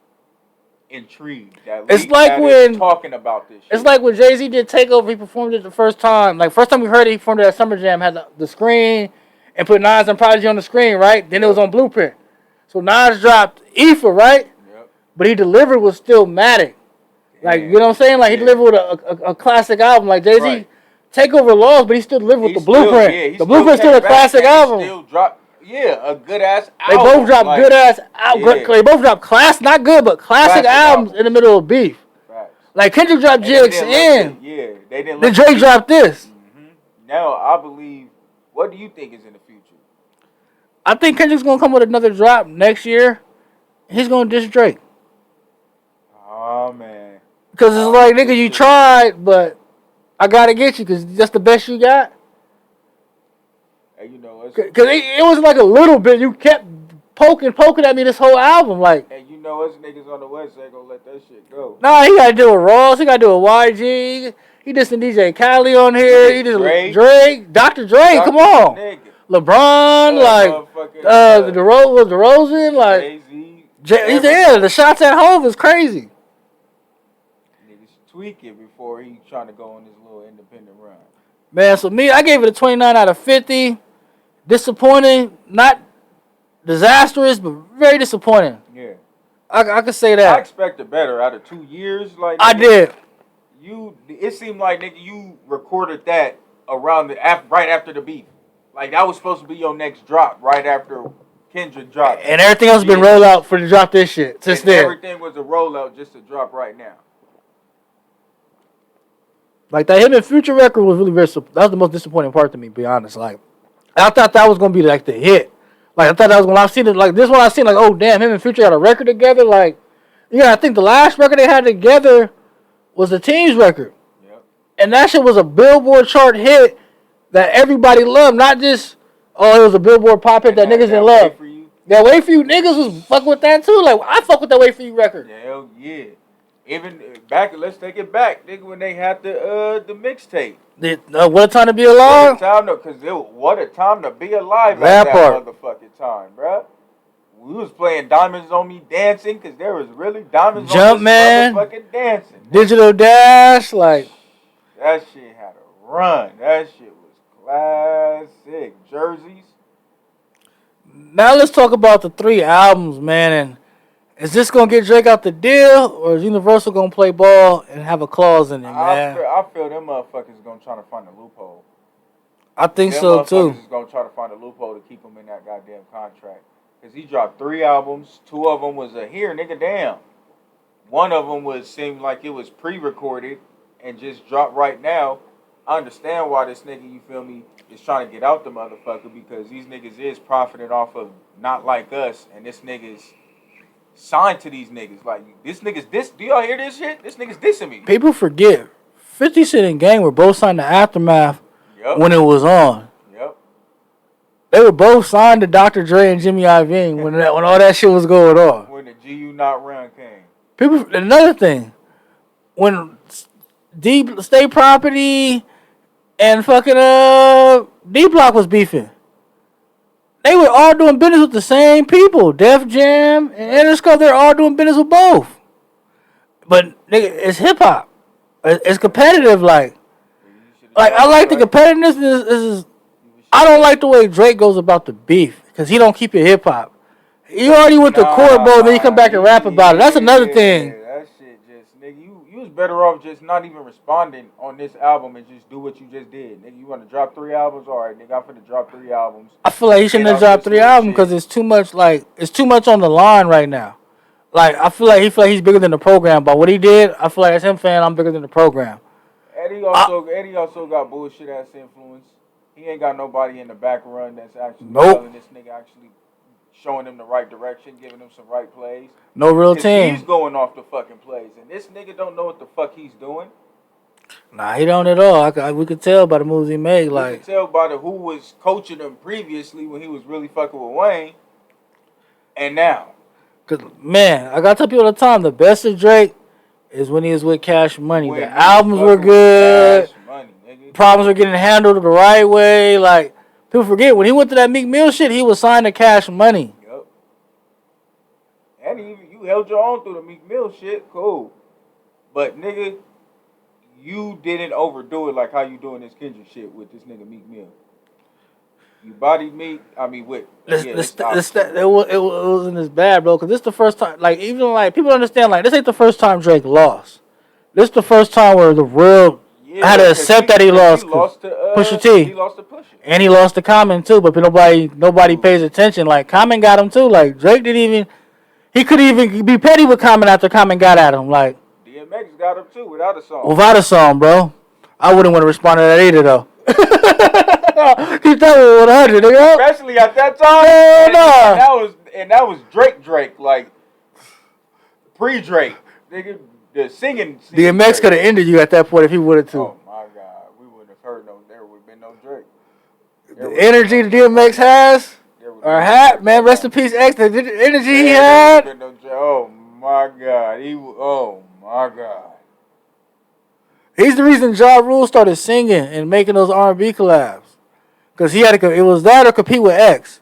Speaker 2: intrigued.
Speaker 1: It's like when
Speaker 2: talking about this shit.
Speaker 1: It's like when Jay-Z did Takeover. He performed it the first time. Like, first time we heard it, he performed it at Summer Jam, had the screen, and put Nas and Prodigy on the screen, right? Then it was on Blueprint. So Nas dropped Ether, right? Yep. But he delivered was still Matic. Like, you know what I'm saying? Like, he delivered with a classic album. Like, Jay-Z, Takeover lost, but he still delivered with the Blueprint. The Blueprint's still a classic album.
Speaker 2: Still dropped, a good-ass album.
Speaker 1: They both dropped good-ass albums. They both dropped not good, but classic albums in the middle of beef. Right. Like, Kendrick dropped GXN.
Speaker 2: They didn't.
Speaker 1: Then Drake dropped this.
Speaker 2: Mm-hmm. Now, I believe, what do you think is in the future?
Speaker 1: I think Kendrick's going to come with another drop next year. He's going to diss Drake.
Speaker 2: Oh, man.
Speaker 1: Because it's like, nigga, you tried, but I got to get you because that's the best you got.
Speaker 2: And you know,
Speaker 1: because it was like a little bit. You kept poking at me this whole album. Like,
Speaker 2: and you know, us niggas on the West ain't going to let that shit go.
Speaker 1: Nah, he got to do with Ross. He got to do with YG. He did some DJ Khaled on here. He did Drake. Dr. Dre, come on.
Speaker 2: Nigga.
Speaker 1: LeBron, like, DeRozan, like, Jay-Z. The shots at home is crazy.
Speaker 2: Tweak it before he trying to go on this little independent run.
Speaker 1: Man, so me, I gave it a 29 out of 50. Disappointing, not disastrous, but very disappointing.
Speaker 2: Yeah,
Speaker 1: I could say that.
Speaker 2: I expected better out of 2 years. Like,
Speaker 1: I did.
Speaker 2: It seemed like, nigga, you recorded that around right after the beef. Like, that was supposed to be your next drop right after Kendrick dropped.
Speaker 1: And everything else has been rolled out for to drop this shit since then.
Speaker 2: Everything was a rollout just to drop right now.
Speaker 1: Like, that him and Future record was really that was the most disappointing part to me, to be honest. Like, I thought that was going to be, like, the hit. Like, I thought that was going to, I've seen it, like, this one I seen, like, oh, damn, him and Future got a record together. Like, I think the last record they had together was the Teens record. Yep. And that shit was a Billboard chart hit that everybody loved. Not just, it was a Billboard pop hit that niggas didn't love. That Wait For You niggas was fucking with that, too. Like, I fuck with that Wait For You record.
Speaker 2: Hell yeah. Even back, let's take it back, nigga, when they had the mixtape.
Speaker 1: What a Time to Be Alive?
Speaker 2: What a time to be alive at that motherfucking time, bruh. We was playing Diamonds on Me Dancing because there was really diamonds on me motherfucking dancing.
Speaker 1: Digital Dash, like.
Speaker 2: That shit had a run. That shit was classic. Jerseys.
Speaker 1: Now let's talk about the 3 albums, man, Is this gonna get Drake out the deal, or is Universal gonna play ball and have a clause in it, man?
Speaker 2: I feel them motherfuckers gonna try to find a loophole.
Speaker 1: I think
Speaker 2: Them
Speaker 1: so too.
Speaker 2: motherfuckers is gonna try to find a loophole to keep him in that goddamn contract. Cause he dropped 3 albums. 2 of them was a here, nigga, damn. One of them seemed like it was pre-recorded and just dropped right now. I understand why this nigga, you feel me, is trying to get out the motherfucker because these niggas is profiting off of Not Like Us, and this nigga's signed to these niggas. Like, this nigga's diss. Do y'all hear this shit? This nigga's dissing me.
Speaker 1: People forget 50 Cent and Gang were both signed to Aftermath when it was on.
Speaker 2: Yep.
Speaker 1: They were both signed to Dr. Dre and Jimmy Iovine when all that shit was going on.
Speaker 2: When the GU Not Round came.
Speaker 1: Another thing, when Deep State Property and fucking D-Block was beefing, they were all doing business with the same people. Def Jam and Interscope, they're all doing business with both. But nigga, it's hip hop. It's competitive. Like I like the competitiveness. I don't like the way Drake goes about the beef because he don't keep it hip hop. You already went to court, bro. Then you come back and rap about it. That's another thing.
Speaker 2: That shit just, nigga, you was better off just not even responding on this album and just do what you just did. Nigga, you want to drop 3 albums? All right, nigga, I'm finna drop 3 albums.
Speaker 1: I feel like he shouldn't have dropped 3 albums because it's too much. Like it's too much on the line right now. Like I feel like he's bigger than the program. But what he did, I feel like as him fan, I'm bigger than the program.
Speaker 2: Eddie also got bullshit ass influence. He ain't got nobody in the back run that's actually telling this nigga actually. Showing him the right direction, giving him some right plays.
Speaker 1: No real team.
Speaker 2: He's going off the fucking plays, and this nigga don't know what the fuck he's doing.
Speaker 1: Nah, he don't at all. We could tell by the moves he made. Like,
Speaker 2: we could tell by who was coaching him previously when he was really fucking with Wayne, and now.
Speaker 1: Cause man, I gotta tell people all the time, the best of Drake is when he was with Cash Money. The albums were good. Cash Money, nigga. Problems were getting handled the right way. Like. People forget, when he went to that Meek Mill shit, he was signed to Cash Money.
Speaker 2: Yep. And you held your own through the Meek Mill shit, cool. But, nigga, you didn't overdo it like how you doing this Kendrick shit with this nigga Meek Mill. You bodied Meek,
Speaker 1: it wasn't as bad, bro, because this is the first time, like, even, like, people understand, like, this ain't the first time Drake lost. This is the first time where the real... I had to accept that he lost to Pusha T.
Speaker 2: He lost to Pusha.
Speaker 1: And he lost to Common too, but nobody pays attention. Like Common got him too. Like Drake he couldn't even be petty with Common after Common got at him. Like
Speaker 2: DMX got him too without a song.
Speaker 1: Without a song, bro. I wouldn't want to respond to that either though. Keep that with 100, nigga.
Speaker 2: Especially at that time. And that was Drake, like pre-Drake. Nigga. The singing
Speaker 1: DMX could have ended you at that point if he would have too.
Speaker 2: Oh my God, we wouldn't have heard there would have been no Drake.
Speaker 1: The energy the DMX has, or had, man, rest in peace, X. The energy he had.
Speaker 2: Oh my God, oh my God.
Speaker 1: He's the reason Ja Rule started singing and making those R&B collabs, cause he had to. It was that or compete with X.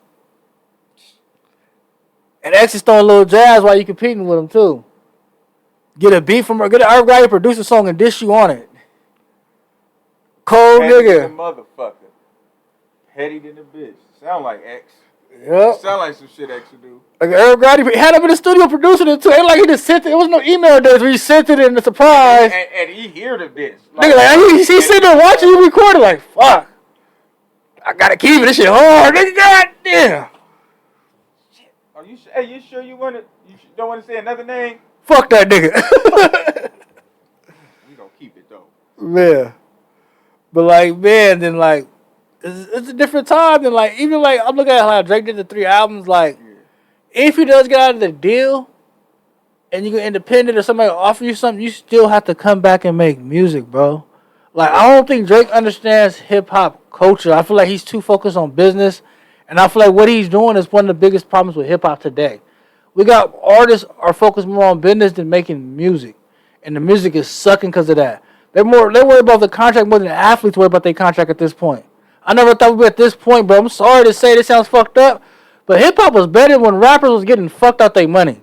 Speaker 1: And X is throwing a little jazz while you competing with him too. Get a beat from her. Get an art guy to produce a song and dish you on it. Cold nigga.
Speaker 2: Motherfucker. Petty than a bitch. Sound like X.
Speaker 1: Yep.
Speaker 2: Sound like some shit X would do.
Speaker 1: Like Herb Gotti had him in the studio producing it too. Ain't like he just sent it. It was no email days where he sent it in the surprise.
Speaker 2: And he heard of this.
Speaker 1: Like, nigga, like he sitting there watching you recording like, fuck. I gotta keep it. This shit hard. Nigga, goddamn.
Speaker 2: Are you sure you don't want to say another name?
Speaker 1: Fuck that nigga.
Speaker 2: We gonna keep it though.
Speaker 1: Man. But like, man, then like, it's a different time than like, even like, I'm looking at how Drake did the 3 albums. Like, if he does get out of the deal and you go independent or somebody offer you something, you still have to come back and make music, bro. Like, I don't think Drake understands hip hop culture. I feel like he's too focused on business. And I feel like what he's doing is one of the biggest problems with hip hop today. We got artists are focused more on business than making music. And the music is sucking because of that. They worry about the contract more than the athletes worry about their contract at this point. I never thought we'd be at this point, bro. I'm sorry to say this sounds fucked up, but hip-hop was better when rappers was getting fucked out their money.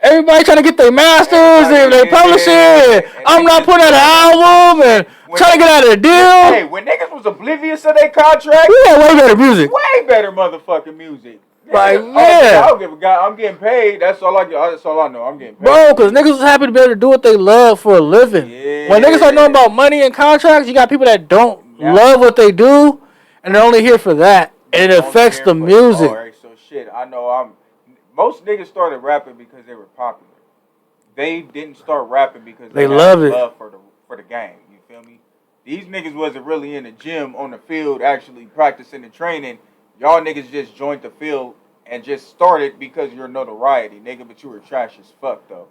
Speaker 1: Everybody trying to get their masters and their publishing. I'm not putting out an album and trying to get out of the deal.
Speaker 2: Hey, when niggas was oblivious of their contract,
Speaker 1: we had way better music.
Speaker 2: Way better motherfucking music.
Speaker 1: Like,
Speaker 2: I don't give a god. I'm getting paid. That's all I get. That's all I know. I'm getting paid.
Speaker 1: Bro, because niggas was happy to be able to do what they love for a living.
Speaker 2: Yeah.
Speaker 1: When niggas start knowing about money and contracts, you got people that don't love what they do, and they're only here for that, and it affects the music.
Speaker 2: Alright, so shit, I know most niggas started rapping because they were popular. They didn't start rapping because they
Speaker 1: loved it.
Speaker 2: Love for the game. You feel me? These niggas wasn't really in the gym on the field actually practicing and training. Y'all niggas just joined the field and just started because you're notoriety, nigga, but you were trash as fuck though.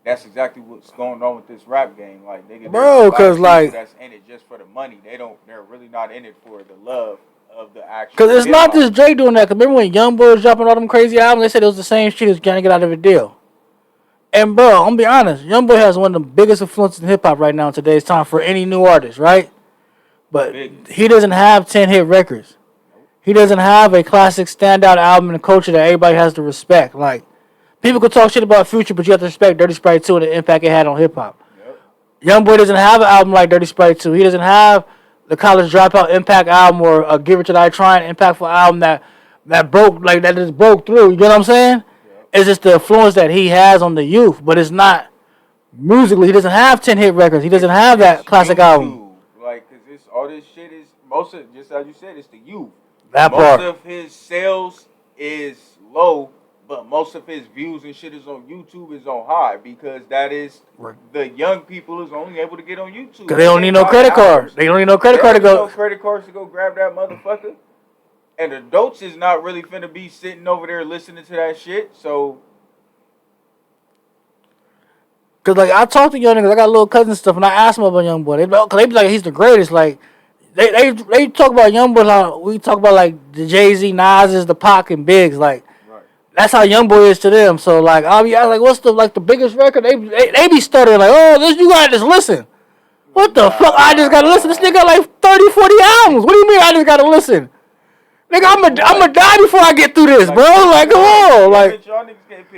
Speaker 2: That's exactly what's going on with this rap game, like nigga.
Speaker 1: Bro, cause like
Speaker 2: that's in it just for the money. They're really not in it for the love of the actual.
Speaker 1: Cause it's not just Drake doing that. Cause remember when YoungBoy was dropping all them crazy albums, they said it was the same shit as trying to get out of a deal. And bro, I'm gonna be honest, YoungBoy has one of the biggest influences in hip hop right now in today's time for any new artist, right? But he doesn't have 10 hit records. He doesn't have a classic standout album in the culture that everybody has to respect. Like, people could talk shit about Future, but you have to respect Dirty Sprite 2 and the impact it had on hip hop. Yep. YoungBoy doesn't have an album like Dirty Sprite 2. He doesn't have the College Dropout impact album or a Give It to Thy Trying impactful album that just broke through. You get what I'm saying? Yep. It's just the influence that he has on the youth, but it's not musically. He doesn't have 10 hit records. He doesn't have that classic album.
Speaker 2: Like, cause it's all this shit is most of, just as you said, it's the youth.
Speaker 1: That part.
Speaker 2: Most of his sales is low, but most of his views and shit is on YouTube is on high because that is the young people is only able to get on YouTube.
Speaker 1: Cause they don't need no credit card. They don't need no credit card to go.
Speaker 2: No credit cards to go grab that motherfucker. And adults is not really finna be sitting over there listening to that shit. So,
Speaker 1: cause like I talk to young niggas, I got little cousins and stuff, and I ask them about YoungBoy. They be like he's the greatest. Like they talk about YoungBoy like we talk about like the Jeezy, Nas's, the Pac, and Biggs. Like that's how YoungBoy is to them. So like I'll be like, what's the biggest record? They be stuttering like, oh, this you gotta just listen. What the fuck? I just gotta listen. This nigga got like 30, 40 albums. What do you mean I just gotta listen? Nigga, I'ma die before I get through this, bro. Like, come on. Like,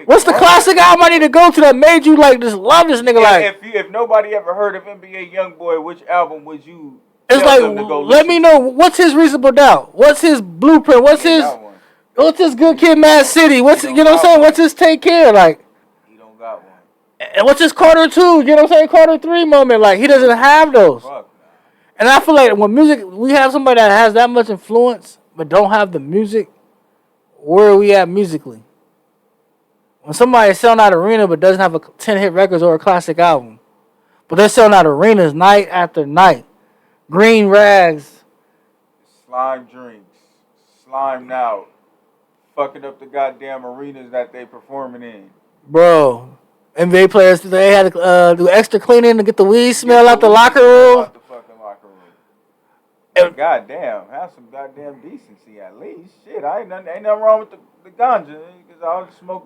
Speaker 1: what's the classic album I need to go to that made you like just love this nigga? Like,
Speaker 2: if nobody ever heard of NBA YoungBoy, which album would you?
Speaker 1: It's like, let me know what's his Reasonable Doubt, what's his Blueprint, what's his Good Kid, Mad City, what's you know what I'm saying? What's his Take Care, like?
Speaker 2: He don't got one.
Speaker 1: And what's his Carter 2? You know what I'm saying? Carter 3 moment, like he doesn't have those. And I feel like when music, we have somebody that has that much influence, but don't have the music, where are we at musically? When somebody's selling out arena but doesn't have a 10 hit records or a classic album, but they're selling out arenas night after night. Green rags.
Speaker 2: Slime drinks. Slimed out. Fucking up the goddamn arenas that they performing in.
Speaker 1: Bro, NBA players, they had to do extra cleaning to get the weed smell out the locker room.
Speaker 2: Out the fucking locker room. And goddamn, have some goddamn decency at least. Shit, ain't nothing wrong with the ganja. Because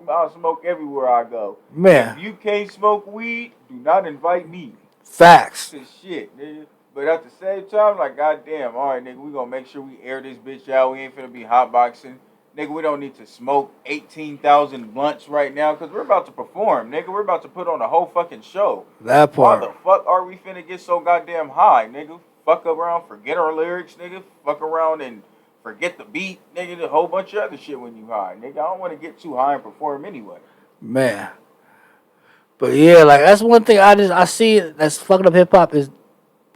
Speaker 2: I'll smoke everywhere I go.
Speaker 1: Man.
Speaker 2: If you can't smoke weed, do not invite me.
Speaker 1: Facts.
Speaker 2: Shit, nigga. But at the same time, like, goddamn, all right, nigga, we gonna make sure we air this bitch out. We ain't finna be hotboxing. Nigga, we don't need to smoke 18,000 blunts right now because we're about to perform, nigga. We're about to put on a whole fucking show.
Speaker 1: That part.
Speaker 2: Why the fuck are we finna get so goddamn high, nigga? Fuck around, forget our lyrics, nigga. Fuck around and forget the beat, nigga. A whole bunch of other shit when you high, nigga. I don't want to get too high and perform anyway.
Speaker 1: Man. But yeah, like, that's one thing I see that's fucking up hip-hop is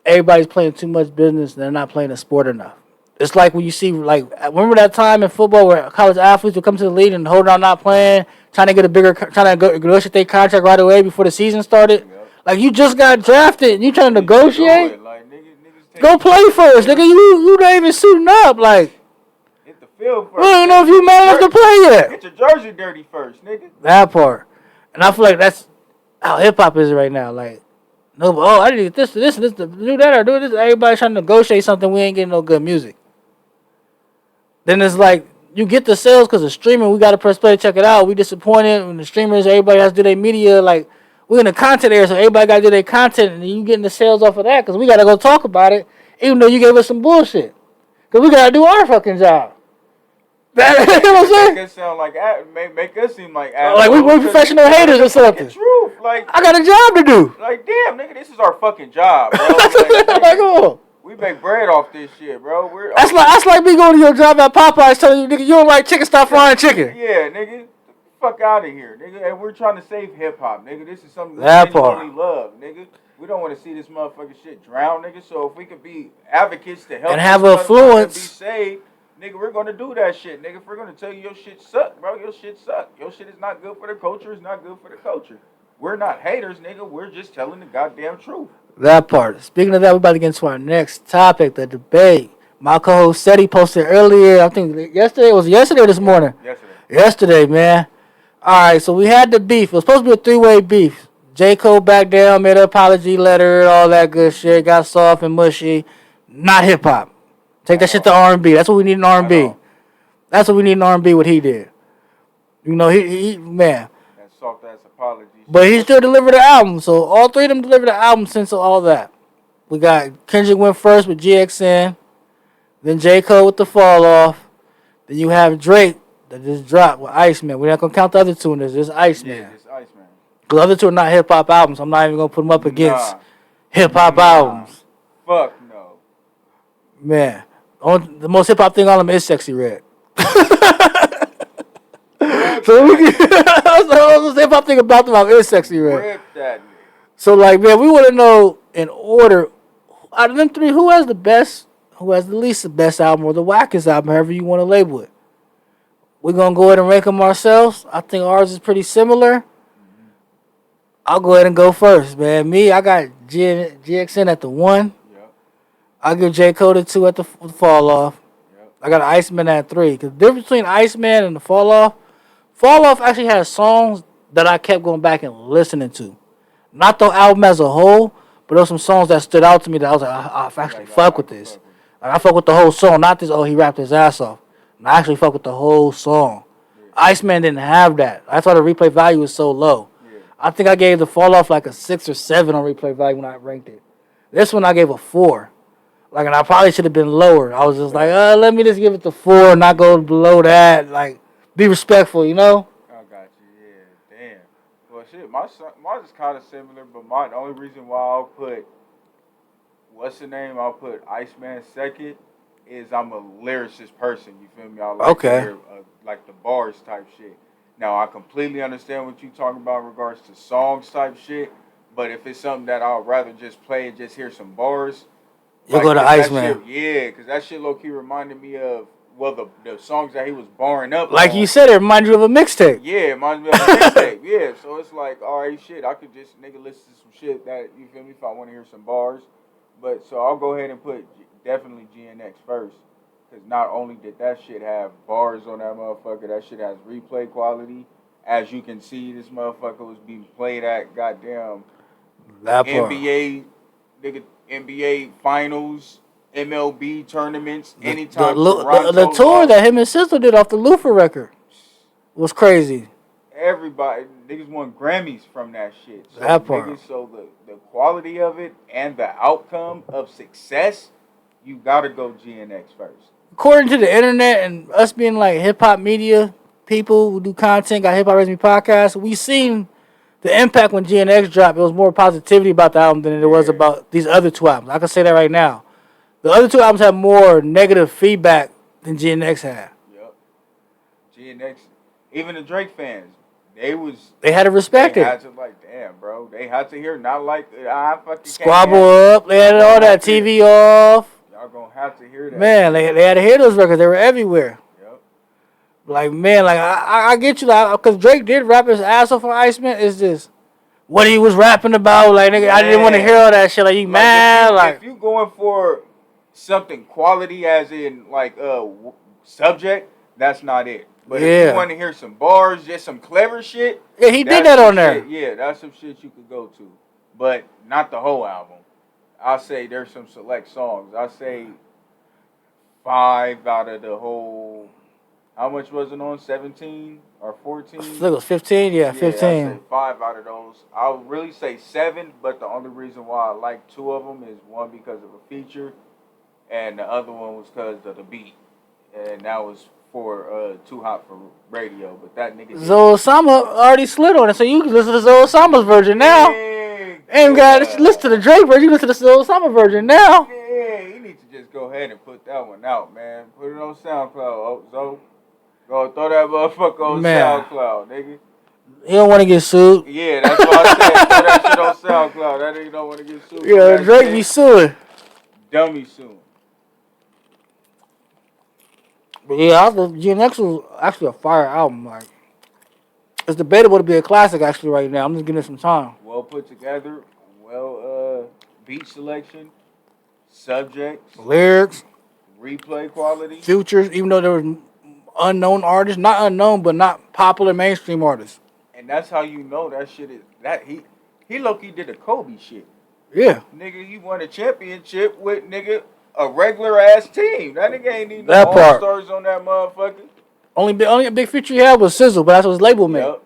Speaker 1: everybody's playing too much business and they're not playing a sport enough. It's like when you see, like, remember that time in football where college athletes would come to the league and hold on not playing, trying to negotiate their contract right away before the season started? Yep. Like, you just got drafted and you trying to negotiate? Like, niggas go play first, nigga. You not even suiting up. Like,
Speaker 2: hit the field first.
Speaker 1: We don't even know if you man enough to play yet.
Speaker 2: Get your jersey dirty first, nigga.
Speaker 1: That part. And I feel like that's how hip-hop is right now. Like, no, I need to get this, to do that or do this. Everybody's trying to negotiate something. We ain't getting no good music. Then it's like, you get the sales because of streaming. We got to press play to check it out. We disappointed when the streamers, everybody has to do their media. Like, we're in the content area, so everybody got to do their content. And you getting the sales off of that because we got to go talk about it, even though you gave us some bullshit. Because we got to do our fucking job. You know what I'm saying?
Speaker 2: Make us sound like, make us seem like
Speaker 1: we're professional haters or something.
Speaker 2: It's truth. Like,
Speaker 1: I got a job to do.
Speaker 2: Like, damn, nigga, this is our fucking job, bro.
Speaker 1: Like,
Speaker 2: We make bread off this shit, bro.
Speaker 1: That's like me going to your job at Popeyes telling you, nigga, you don't like chicken, stop frying chicken.
Speaker 2: Yeah, nigga. Fuck out of here, nigga. And we're trying to save hip hop, nigga. This is something we
Speaker 1: That
Speaker 2: genuinely
Speaker 1: part.
Speaker 2: love, nigga. We don't want to see this motherfucking shit drown, nigga. So if we could be advocates to help
Speaker 1: And have
Speaker 2: this motherfucker
Speaker 1: influence.
Speaker 2: be saved, nigga, we're gonna do that shit, nigga. If we're gonna tell you your shit suck, bro, your shit suck. Your shit is not good for the culture. It's not good for the culture. We're not haters, nigga. We're just telling the goddamn truth.
Speaker 1: That part. Speaking of that, we're about to get into our next topic, the debate. My co-host said he posted earlier, I think yesterday or this morning?
Speaker 2: Yesterday.
Speaker 1: Yesterday, man. Alright, so we had the beef. It was supposed to be a three-way beef. J. Cole backed down, made an apology letter, all that good shit, got soft and mushy. Not hip-hop. Take that shit to R&B. That's what we need in R&B. That's what we need in R&B, what he did. You know, he man.
Speaker 2: That soft-ass apology.
Speaker 1: But he still delivered the album. So all three of them delivered the album since all that. We got Kendrick went first with GXN. Then J. Cole with the Fall Off. Then you have Drake that just dropped with Iceman. We're not going to count the other two in this. Just Iceman.
Speaker 2: Yeah, just Iceman.
Speaker 1: Because the other two are not hip-hop albums. I'm not even going to put them up against hip-hop albums.
Speaker 2: Fuck no.
Speaker 1: Man. The most hip-hop thing on them is Sexy Red. So we can, the hip-hop thing about them is Sexy Red.
Speaker 2: Rip that nigga.
Speaker 1: So, like, man, we want to know in order, out of them three, who has the best, who has the least the best album or the wackest album, however you want to label it. We're going to go ahead and rank them ourselves. I think ours is pretty similar. I'll go ahead and go first, man. Me, I got GXN at the 1.
Speaker 2: Yep.
Speaker 1: I'll give J. Cole the 2 at the Fall Off.
Speaker 2: Yep.
Speaker 1: I got Iceman at 3. Because the difference between Iceman and the Fall Off actually has songs that I kept going back and listening to. Not the album as a whole, but there were some songs that stood out to me that I was like, I actually fuck with this. Like, I fuck with the whole song, not this, he rapped his ass off. And I actually fuck with the whole song. Yeah. Iceman didn't have that. That's why the replay value was so low. Yeah. I think I gave the Fall Off like a 6 or 7 on replay value when I ranked it. This one I gave a 4. Like, and I probably should have been lower. I was just like, let me just give it the 4 and not go below that. Like, be respectful, you know?
Speaker 2: I got you, yeah. Damn. Well, shit, mine is kind of similar, but the only reason why I'll put, I'll put Iceman second is I'm a lyricist person, you feel me? I like to hear, like the bars type shit. Now, I completely understand what you're talking about in regards to songs type shit, but if it's something that I'd rather just play and just hear some bars,
Speaker 1: you go to Iceman.
Speaker 2: Yeah, because that shit low-key reminded me of, the songs that he was barring up.
Speaker 1: Like you said, it reminds you of a mixtape.
Speaker 2: Yeah, it reminds me of a mixtape. Yeah, so it's like, all right, shit, I could just listen to some shit that, you feel me, if I want to hear some bars. But so I'll go ahead and put definitely GNX first. Because not only did that shit have bars on that motherfucker, that shit has replay quality. As you can see, this motherfucker was being played at goddamn NBA finals, MLB tournaments, anytime.
Speaker 1: The tour that him and Sister did off the Lufa record was crazy.
Speaker 2: Everybody, niggas won Grammys from that shit. So
Speaker 1: that part.
Speaker 2: Niggas, so the quality of it and the outcome of success, you gotta go GNX first.
Speaker 1: According to the internet and us being like hip hop media people who do content, got Hip Hop Raised Me podcast, we seen the impact when GNX dropped. It was more positivity about the album than it was about these other two albums. I can say that right now. The other two albums had more negative feedback than GNX had.
Speaker 2: Yep. GNX, even the Drake fans, they
Speaker 1: had to respect it.
Speaker 2: They had to damn, bro. They had to hear not like I fucking
Speaker 1: Squabble up. They had all that TV off.
Speaker 2: Y'all gonna have to hear that.
Speaker 1: Man, they had to hear those records. They were everywhere.
Speaker 2: Yep.
Speaker 1: Like, man, like I get you, like, because Drake did rap his ass off on Iceman. It's just what he was rapping about. Like, nigga, I didn't want to hear all that shit. Like, you mad?
Speaker 2: If you going for something quality, as in like subject, that's not it. But if you want to hear some bars, just some clever shit,
Speaker 1: he did that on there.
Speaker 2: Yeah, that's some shit you could go to, but not the whole album. I'll say there's some select songs. I'll say 5 out of the whole. How much was it on? 17 or 14? I think
Speaker 1: it was 15. Yeah, 15.
Speaker 2: I'll say 5 out of those. I would really say 7, but the only reason why I like 2 of them is one because of a feature, and the other one was because of the beat, and that was for Too Hot for Radio. But that nigga
Speaker 1: Zoe Osama already slid on it, so you can listen to Zoe Osama's version now. Ain't got to listen to the Drake version. You listen to the Zoe Osama version now.
Speaker 2: Yeah, he just go ahead and put that one out, man. Put it on SoundCloud, Zo. Go throw that motherfucker on SoundCloud, nigga.
Speaker 1: He don't want to get sued.
Speaker 2: Yeah, that's what I said. Throw that shit on SoundCloud. That nigga don't want to get sued.
Speaker 1: Yeah, Drake be suing.
Speaker 2: Dummy suing.
Speaker 1: But yeah, GNX was actually a fire album. Like, it's debatable to be a classic actually right now. I'm just giving it some time.
Speaker 2: Well put together. Well, beat selection, subjects,
Speaker 1: lyrics,
Speaker 2: replay quality,
Speaker 1: features. Even though there was unknown artists, not unknown, but not popular mainstream artists.
Speaker 2: And that's how you know that shit is that he low-key did a Kobe shit.
Speaker 1: Yeah.
Speaker 2: Nigga, he won a championship with nigga a regular ass team. That nigga ain't need no all-stars on that motherfucker.
Speaker 1: Only a big feature he had was Sizzle, but that's what his label made. Yep.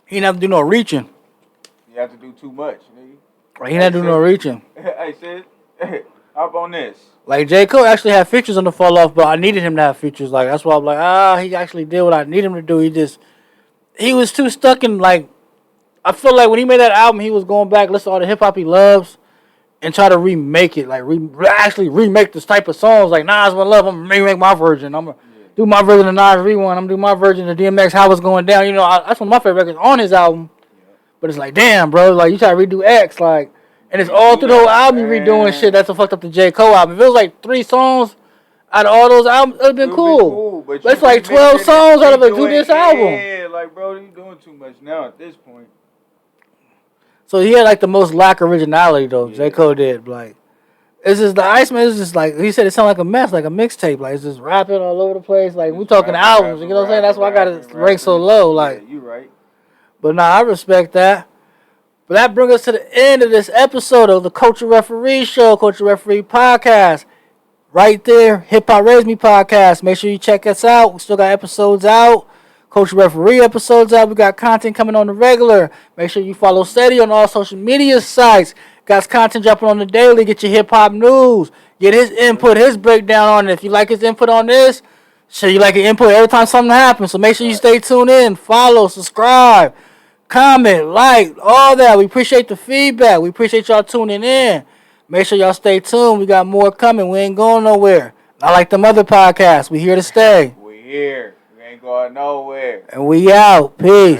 Speaker 1: He didn't have to do no reaching.
Speaker 2: You have to do too much, nigga.
Speaker 1: Right, he didn't have to do no reaching.
Speaker 2: Hey, sis, hop on this.
Speaker 1: Like, J. Cole actually had features on the Fall Off, but I needed him to have features. Like, that's why I'm like, he actually did what I need him to do. He was too stuck in, like, I feel like when he made that album, he was going back, listen to all the hip-hop he loves, and try to remake it. Like, actually remake this type of songs. Like, Nas One Love, I'm going to remake my version. I'm going to do my version of Nas Rewind. I'm going to do my version of DMX, How It's Going Down. You know, that's one of my favorite records on his album. But it's like, damn, bro, like, you try to redo X, like, and it's all through the whole album you redoing shit that's what fucked up the J. Cole album. If it was like 3 songs out of all those albums, it would have been cool. But it's like 12 songs out of it to this album.
Speaker 2: Yeah, like, bro, you doing too much now at this point.
Speaker 1: So he had like the most lack of originality though. Yeah. J. Cole did. Like, it's just the Iceman is just like he said. It sounded like a mess, like a mixtape. Like it's just rapping all over the place. Like we talking albums. You know what I'm saying? That's why I got it rank so low. Like,
Speaker 2: yeah, you right.
Speaker 1: But nah, I respect that. But that brings us to the end of this episode of the Culture Referee Show, Culture Referee Podcast. Right there, Hip Hop Raised Me Podcast. Make sure you check us out. We still got episodes out. Culture Referee episodes out. We got content coming on the regular. Make sure you follow Steady on all social media sites. Got content dropping on the daily. Get your hip hop news. Get his input, his breakdown on it. If you like his input on this, sure you like his input every time something happens. So make sure you stay tuned in. Follow, subscribe, comment, like, all that. We appreciate the feedback. We appreciate y'all tuning in. Make sure y'all stay tuned. We got more coming. We ain't going nowhere. Not like them other podcasts. We here to stay.
Speaker 2: We here. We ain't going nowhere.
Speaker 1: And we out. Peace.